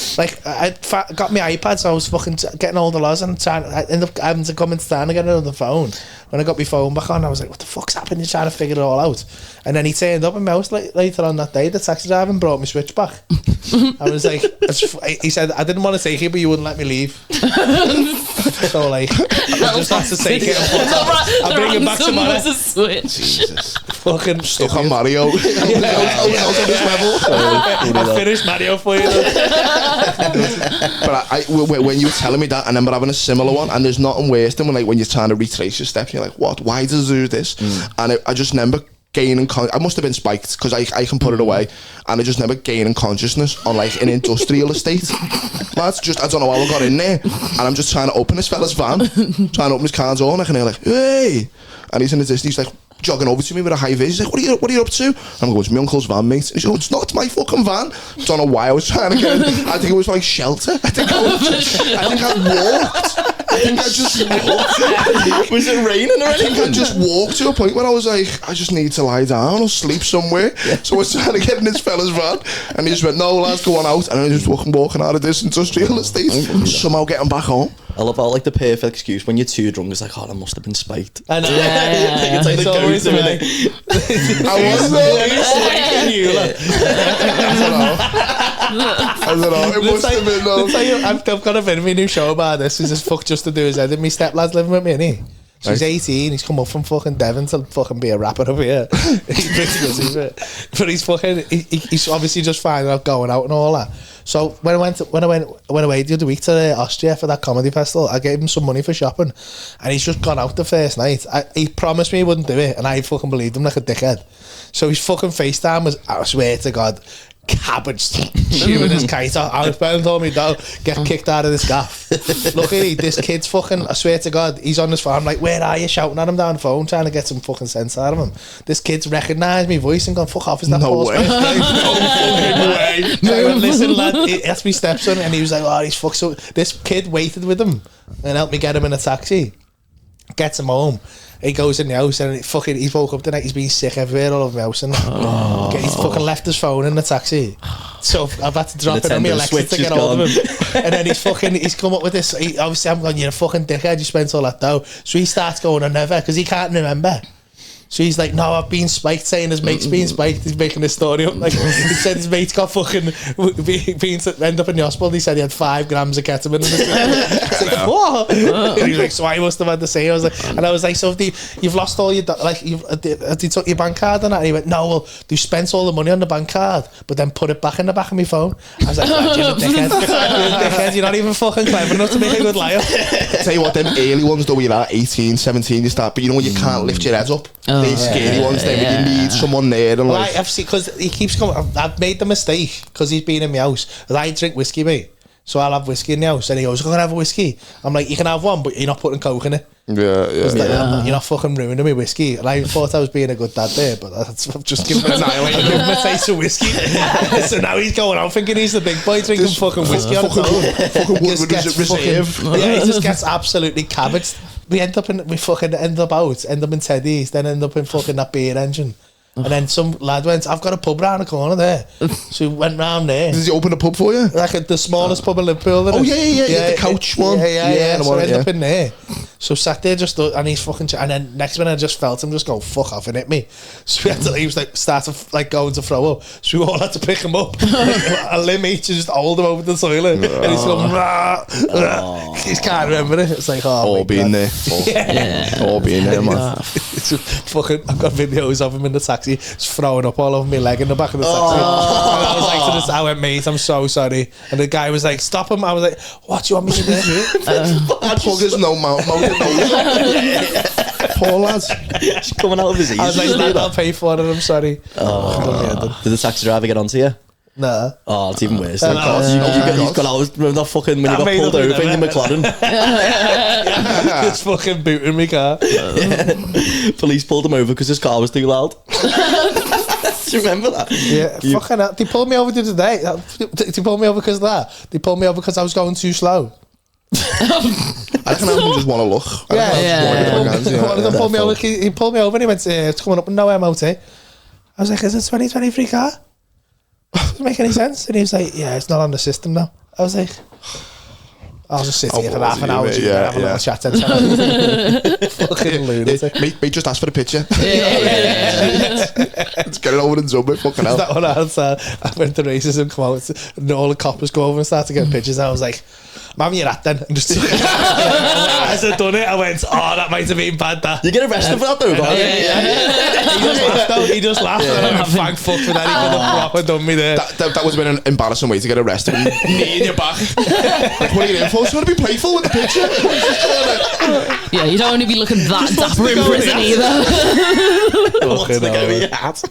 got my iPad, so I was fucking getting all the laws and I ended up having to come and stand again on the phone. When I got my phone back on, I was like, what the fuck's happening? Trying to figure it all out. And then he turned up in my house later on that day, the taxi driver, and brought my Switch back. I was like, he said, I didn't want to take it, but you wouldn't let me leave. So like, I just had to take it and I'll bring it back tomorrow. Was a Switch. Jesus. Fucking Stuck on Mario. I finished Mario for you. But when you were telling me that, I remember having a similar one, and there's nothing worse than when you're trying to retrace your steps, you're like, what? Why does it do this? And I just remember gaining I must have been spiked because I can put it away, and I just never gaining consciousness on like an industrial estate. Lads, just I don't know how I got in there, and I'm just trying to open this fella's van, trying to open his car door, and I can hear like, hey, and he's in the distance, he's like jogging over to me with a high vis. He's like, what are you up to? I'm going, it's my uncle's van, mate. And he's like, it's not, it's my fucking van. Don't know why I was trying to get in. I think it was like shelter. I think I walked. I think I just walked. Was it raining or anything? I think I just walked to a point where I was like, I just need to lie down or sleep somewhere. So I was trying to get in this fella's van, and he just went, no, lads, go on out. And I just walking out of this industrial estate, somehow getting back home. I love how like the perfect excuse when you're too drunk is like, oh, I must have been spiked. I know. It's like the always go-to, right. I was I don't know. It must have been though. I've got a very new show about this. He's just fuck just to do his head. And my steplad's living with me, isn't he? So he's 18, he's come up from fucking Devon to fucking be a rapper over here. He's pretty good, but he's fucking, he's obviously just finding out going out and all that. So when I went away the other week to Austria for that comedy festival, I gave him some money for shopping, and he's just gone out the first night. He promised me he wouldn't do it, and I fucking believed him like a dickhead. So his fucking FaceTime was, I swear to God, cabbage chewing his kite off. I was bound told me, no, get kicked out of this gaff. Luckily, this kid's fucking, I swear to God, he's on his phone. I'm like, where are you? Shouting at him down the phone, trying to get some fucking sense out of him. This kid's recognised my voice and gone, fuck off, is that Paul Smith? No way. So I went, listen, lad, that's my stepson. And he was like, oh, he's fucked. So this kid waited with him and helped me get him in a taxi. Gets him home. He goes in the house and he's woke up tonight. He's been sick everywhere all over the house and he's fucking left his phone in the taxi. So I've had to drop it on my Alexa to get hold of him. And then he's come up with this. Obviously, I'm going, you're a fucking dickhead. You spent all that dough. So he starts going, I never, because he can't remember. So he's like, no, I've been spiked, saying his mate's been spiked. He's making this story up. Like, he said his mate got fucking end up in the hospital. He said he had 5 grams of ketamine in his It's like, what? And he's like, so I must have had the same. I was like, so you've lost all your, like, they took your bank card and that? And he went, no, well, they spent all the money on the bank card, but then put it back in the back of my phone. I was like, oh, you're a dickhead. You're not even fucking clever enough to make a good liar. Tell you what, them early ones though, you're at 18, 17, you start, but you know, you can't lift your head up. These scary ones, then when you need someone there. And like, I've seen, because he keeps coming. I've made the mistake because he's been in my house. I drink whiskey, mate. So I'll have whiskey in the house, and he goes, "I'm gonna have a whiskey." I'm like, "You can have one, but you're not putting coke in it." Yeah. You're not fucking ruining me whiskey. And I thought I was being a good dad there, but I've just given him a taste of whiskey. So now he's going out thinking he's the big boy drinking fucking whiskey on his own. He just gets absolutely cabbaged. We end up in Teddy's, then end up in fucking that beer engine. And then some lad went, I've got a pub round the corner there. So we went round there. Does he open a pub for you? Like the smallest pub in Liverpool. Oh, yeah, the couch one. Yeah. So I ended up in there. So sat there just, and he's fucking, and then next minute I just felt him just go, fuck off and hit me. So he was like, started like going to throw up. So we all had to pick him up. A limb each, just hold him over the toilet. And he's going, he can't remember it. It's like, all being there. All being there, man. Fucking, I've got videos of him in the taxi, just throwing up all over my leg in the back of the taxi. And I was like to this, I went, mate, I'm so sorry. And the guy was like, stop him. I was like, what do you want me to do? Pluggers no mouth. Poor lads. She's coming out of his ears. I was like, I'll pay for it, I'm sorry. Did the taxi driver get onto you? Nah. Oh, it's even worse. You've got out with that fucking, when you got pulled over in your McLaren. Just fucking booting me car. Police pulled him over because his car was too loud. Do you remember that? Yeah, fucking hell. They pulled me over the other day. They pulled me over because of that. They pulled me over because I was going too slow. I reckon I just want to look. He pulled me over and he went, it's coming up with no MOT. I was like, is it 2023 car? Doesn't make any sense. And he was like, yeah, it's not on the system now. I was like, I'll just sit here for half an hour and have a little chat. Fucking lunatic. Mate, just ask for a picture. Let's get it over and done with. Fucking hell. That one I went to races and come out and all the coppers go over and start to get pictures. I was like, "Mam, you're at then." And just as I done it, I went, "Oh, that might have been bad." That you get arrested for that though, He just laughed. And I went, "Thank fuck for that." He could have proper done me there. That was been an embarrassing way to get arrested. Knee in your back. Like, what are you in for? You want to be playful with the picture? Yeah, you don't want to be looking that dapper in prison either. What's the go with your hat?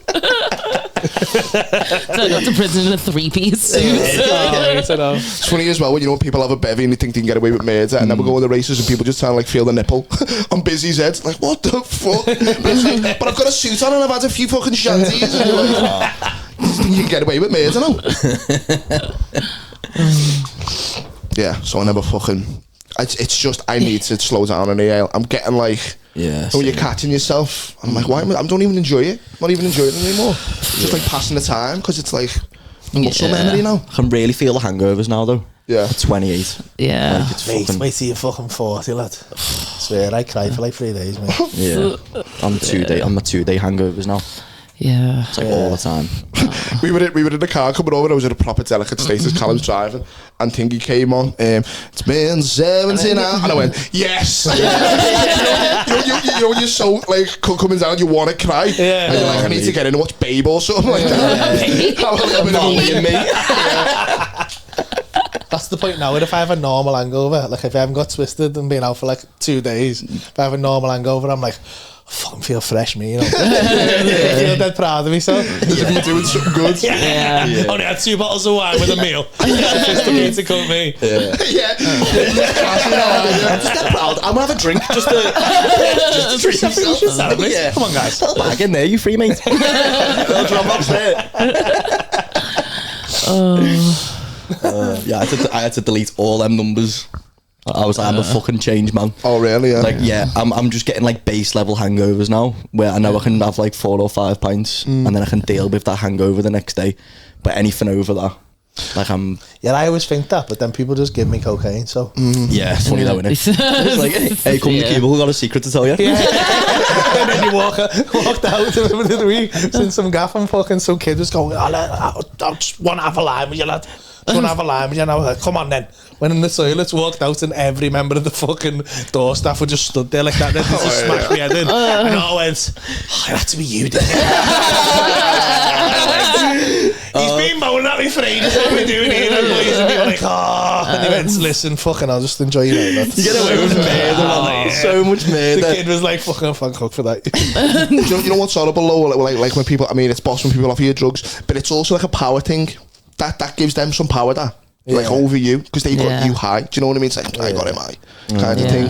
Turn up to prison in a 3-piece suit. It's funny as well when you know people have a bevy and they think they can get away with murder, and then we go on the races and people just trying to like feel the nipple on Busy's head. Like, what the fuck? But I've got a suit on and I've had a few fucking shanties. And you're like, you can get away with murder now. Yeah, so I never fucking. It's just I need to slow down on the ale. I'm getting like. Yeah. When you're catching yourself, I'm like, why? I don't even enjoy it. I'm not even enjoying it anymore. It's just like passing the time because it's like muscle memory now. I can really feel the hangovers now though. Yeah. At 28. Yeah. Like it's Wait till you're fucking 40, lad. I swear, I cried for like 3 days, mate. Yeah. On my 2-day hangovers now. Yeah. It's like all the time. we were in the car coming over. I was in a proper delicate state as Callum's driving, and Thingy came on. It's been 17 hours, and I went, yes. you know, you're so like coming down, you want to cry, and you're like, I need to get in and watch Babe or something like that. Have a little bit of Ollie in me. That's the point now. If I have a normal hangover, like if I haven't got twisted and been out for like 2 days, if I have a normal hangover, I'm like, fucking feel fresh, me, you know. I feel dead proud of myself. You're doing something good. Yeah. Only had 2 bottles of wine with a meal. Sophisticated company. Yeah. I'm just dead proud. I'm gonna have a drink just to treat myself. Yeah. Come on, guys. Back in there, you free, mate. They'll drop upstairs. Yeah, I had to delete all them numbers. I was like, I'm a fucking change man. Oh really? Yeah. Like, yeah, I'm just getting like base level hangovers now, where I know I can have like 4 or 5 pints, and then I can deal with that hangover the next day. But anything over that, like Yeah, I always think that, but then people just give me cocaine, so. Yeah, it's funny though, isn't it? It's like, hey, come to Cuba, we've got a secret to tell you. Yeah. And then you walked out the other week since some gaff and fucking some kid was going, I just want to have a line with you, lad. Just want to have a line with you. And I was like, come on then. Went in the toilets, walked out, and every member of the fucking door staff would just stood there like that. Then just smashed me head in. And I went, it had to be you, didn't it? He's been moaning at me for ages. What are we doing here? And boys and people like, and he went, listen, fucking, I'll just enjoy you now. You get away with murder, man. So much murder. The kid was like, fucking, thank fuck for that. you know what's horrible though? Like when people, I mean, it's boss when people offer you drugs, but it's also like a power thing. That gives them some power, like over you, because they've got you high. Do you know what I mean? It's like, I got him high, kind of thing.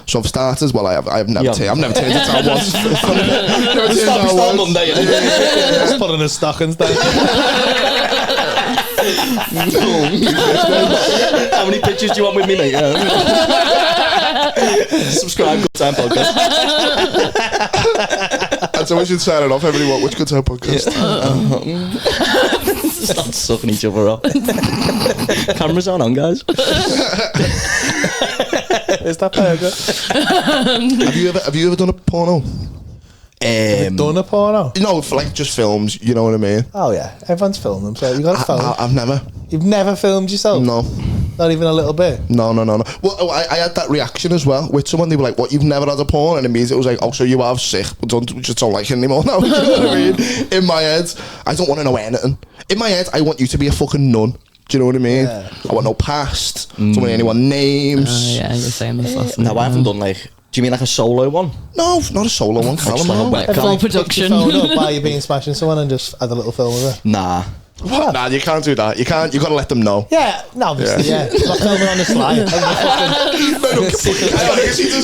So for starters, well, I've never turned it down once. Start Monday. Just put in his stockings down. How many pictures do you want with me, mate? Subscribe, Good Time Podcast. That's how we should sign it off. Everyone, which Good Time Podcast? Start sucking each other up. Cameras aren't on, guys. Is that burger? Have you ever done a porno? Done a porno? No, for like just films. You know what I mean? Oh yeah, everyone's filmed them. So you got a phone. I've never. You've never filmed yourself? No. Not even a little bit? No. Well, I had that reaction as well with someone. They were like, "What? You've never had a porn?" And it means it was like, "Oh, so you are sick, but just don't like it anymore now." You know what I mean? In my head, I don't want to know anything. In my head, I want you to be a fucking nun. Do you know what I mean? Yeah. I want no past. Don't want anyone names. Yeah, you're saying this last No, I haven't done like. Do you mean like a solo one? No, not a solo one. Callum, no. Full production. While you're being smashing someone and just had a little film of it. Nah. What? Nah, you can't do that. You can't. You got to let them know. Yeah, no, obviously, yeah. Not filming on the slide.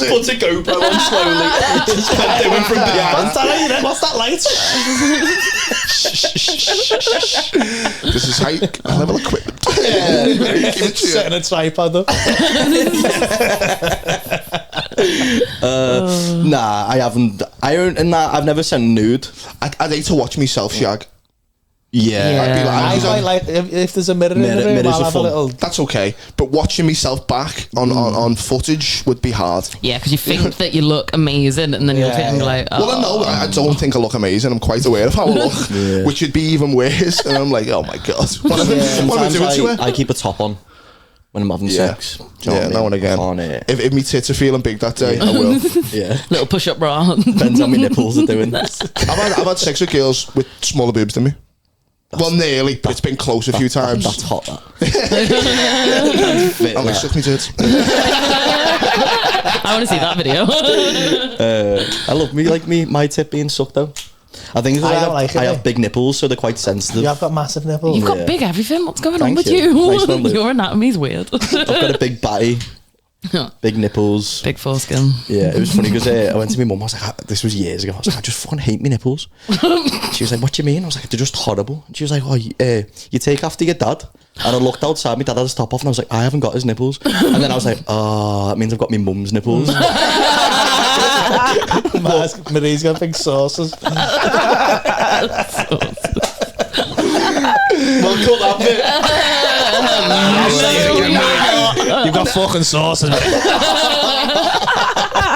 Puts a GoPro on slowly. Just doing from behind. What's that light? This is high level equipment. Setting a tripod up. Nah, I haven't. I've never sent nude. I'd hate to watch myself shag. Yeah. I'd be I quite like if there's a mirror in the room, I'll have a little. That's okay, but watching myself back on footage would be hard. Yeah, because you think that you look amazing, and then you'll think like, oh. Well, no, I don't think I look amazing. I'm quite aware of how I look, which would be even worse. And I'm like, oh my god, what am I doing to it? I keep a top on when I'm having sex. Now and again. If my tits are feeling big that day, I will. Yeah, little push-up bra. Depends how my nipples are doing. I've had sex with girls with smaller boobs than me. Well, nearly, but it's been close a few times. That's hot. I'm like, suck me tits. I want to see that video. I love my tit being sucked though. I think it's I have big nipples, so they're quite sensitive. You have got massive nipples. You've got big everything. What's going on with you. you? Nice one, Your anatomy's weird. I've got a big body. Big nipples. Big foreskin. Yeah, it was funny because I went to my mum. I was like, this was years ago. I was like, I just fucking hate my nipples. She was like, what do you mean? I was like, they're just horrible. And she was like, oh, you take after your dad. And I looked outside, my dad had his top off, and I was like, I haven't got his nipples. And then I was like, oh, that means I've got my mum's nipples. Marie's got big sauces. Well, cut that bit. You've got fucking sauces.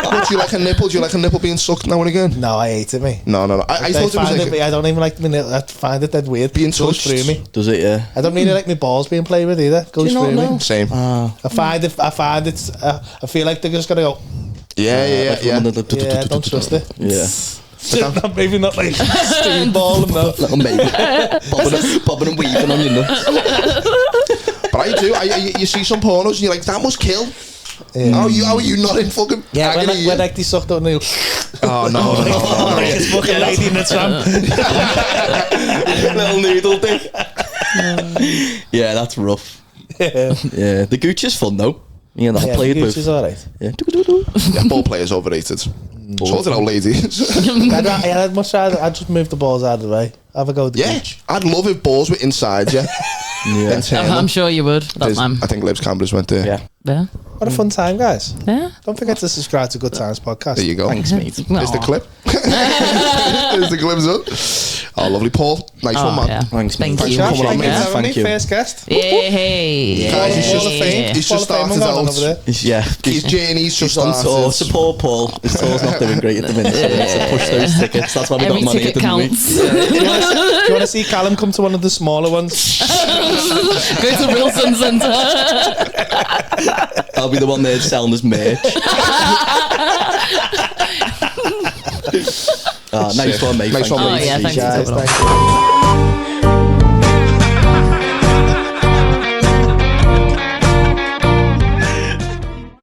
What, do you like a nipple? Do you like a nipple being sucked now and again? No, I hate it, me. No. I thought it was like... I don't even like the nipple. I find it dead weird. Being touched through me. Does it, yeah? I don't really like my balls being played with either. Goes through me. Same. I find it. I feel like they're just gonna go. Yeah. Don't trust it. Yeah. Maybe not like steamballing them though. Little baby. Bobbing and weaving on your nuts. But I do. You see some pornos and you're like, that must kill. How are you not in fucking agony? When like they sucked out and they Oh no. like this fucking lady in the tram. Little noodle dick. Yeah, that's rough. Yeah, the gooch is fun though. Yeah, that played the with. gooch is alright. Yeah. Yeah, ball players overrated. Sorted out, ladies. I'd much rather I'd just move the balls out of the way. Have a go with the gooch. I'd love if balls were inside you. Yeah. I'm sure you would. That's mine. I think Liv's cameras went there. Yeah. Yeah. What a fun time, guys. Yeah. Don't forget to subscribe to Good Times Podcast. There you go. Thanks, mate. There's the clip. There's the clips up. Oh, lovely, Paul. Nice one, man. Yeah. Thanks, Thank mate. you. Thanks for coming on, mate. Thank you. First guest. Hey. Guys, he's Hall of Fame. He's just Hall of Fame started over out. there. Yeah. His journey's just He's on tour. started. Support Paul. His tour's not doing great at the minute. So let's push those tickets. That's why we Every got money, ticket didn't we? counts. Do you want to see Callum come to one of the smaller ones? Go to Wilson Centre. I'll be the one there selling his merch. Nice one, mate. Nice one, Oh mate. yeah, thanks for Guys, coming on. Thank you.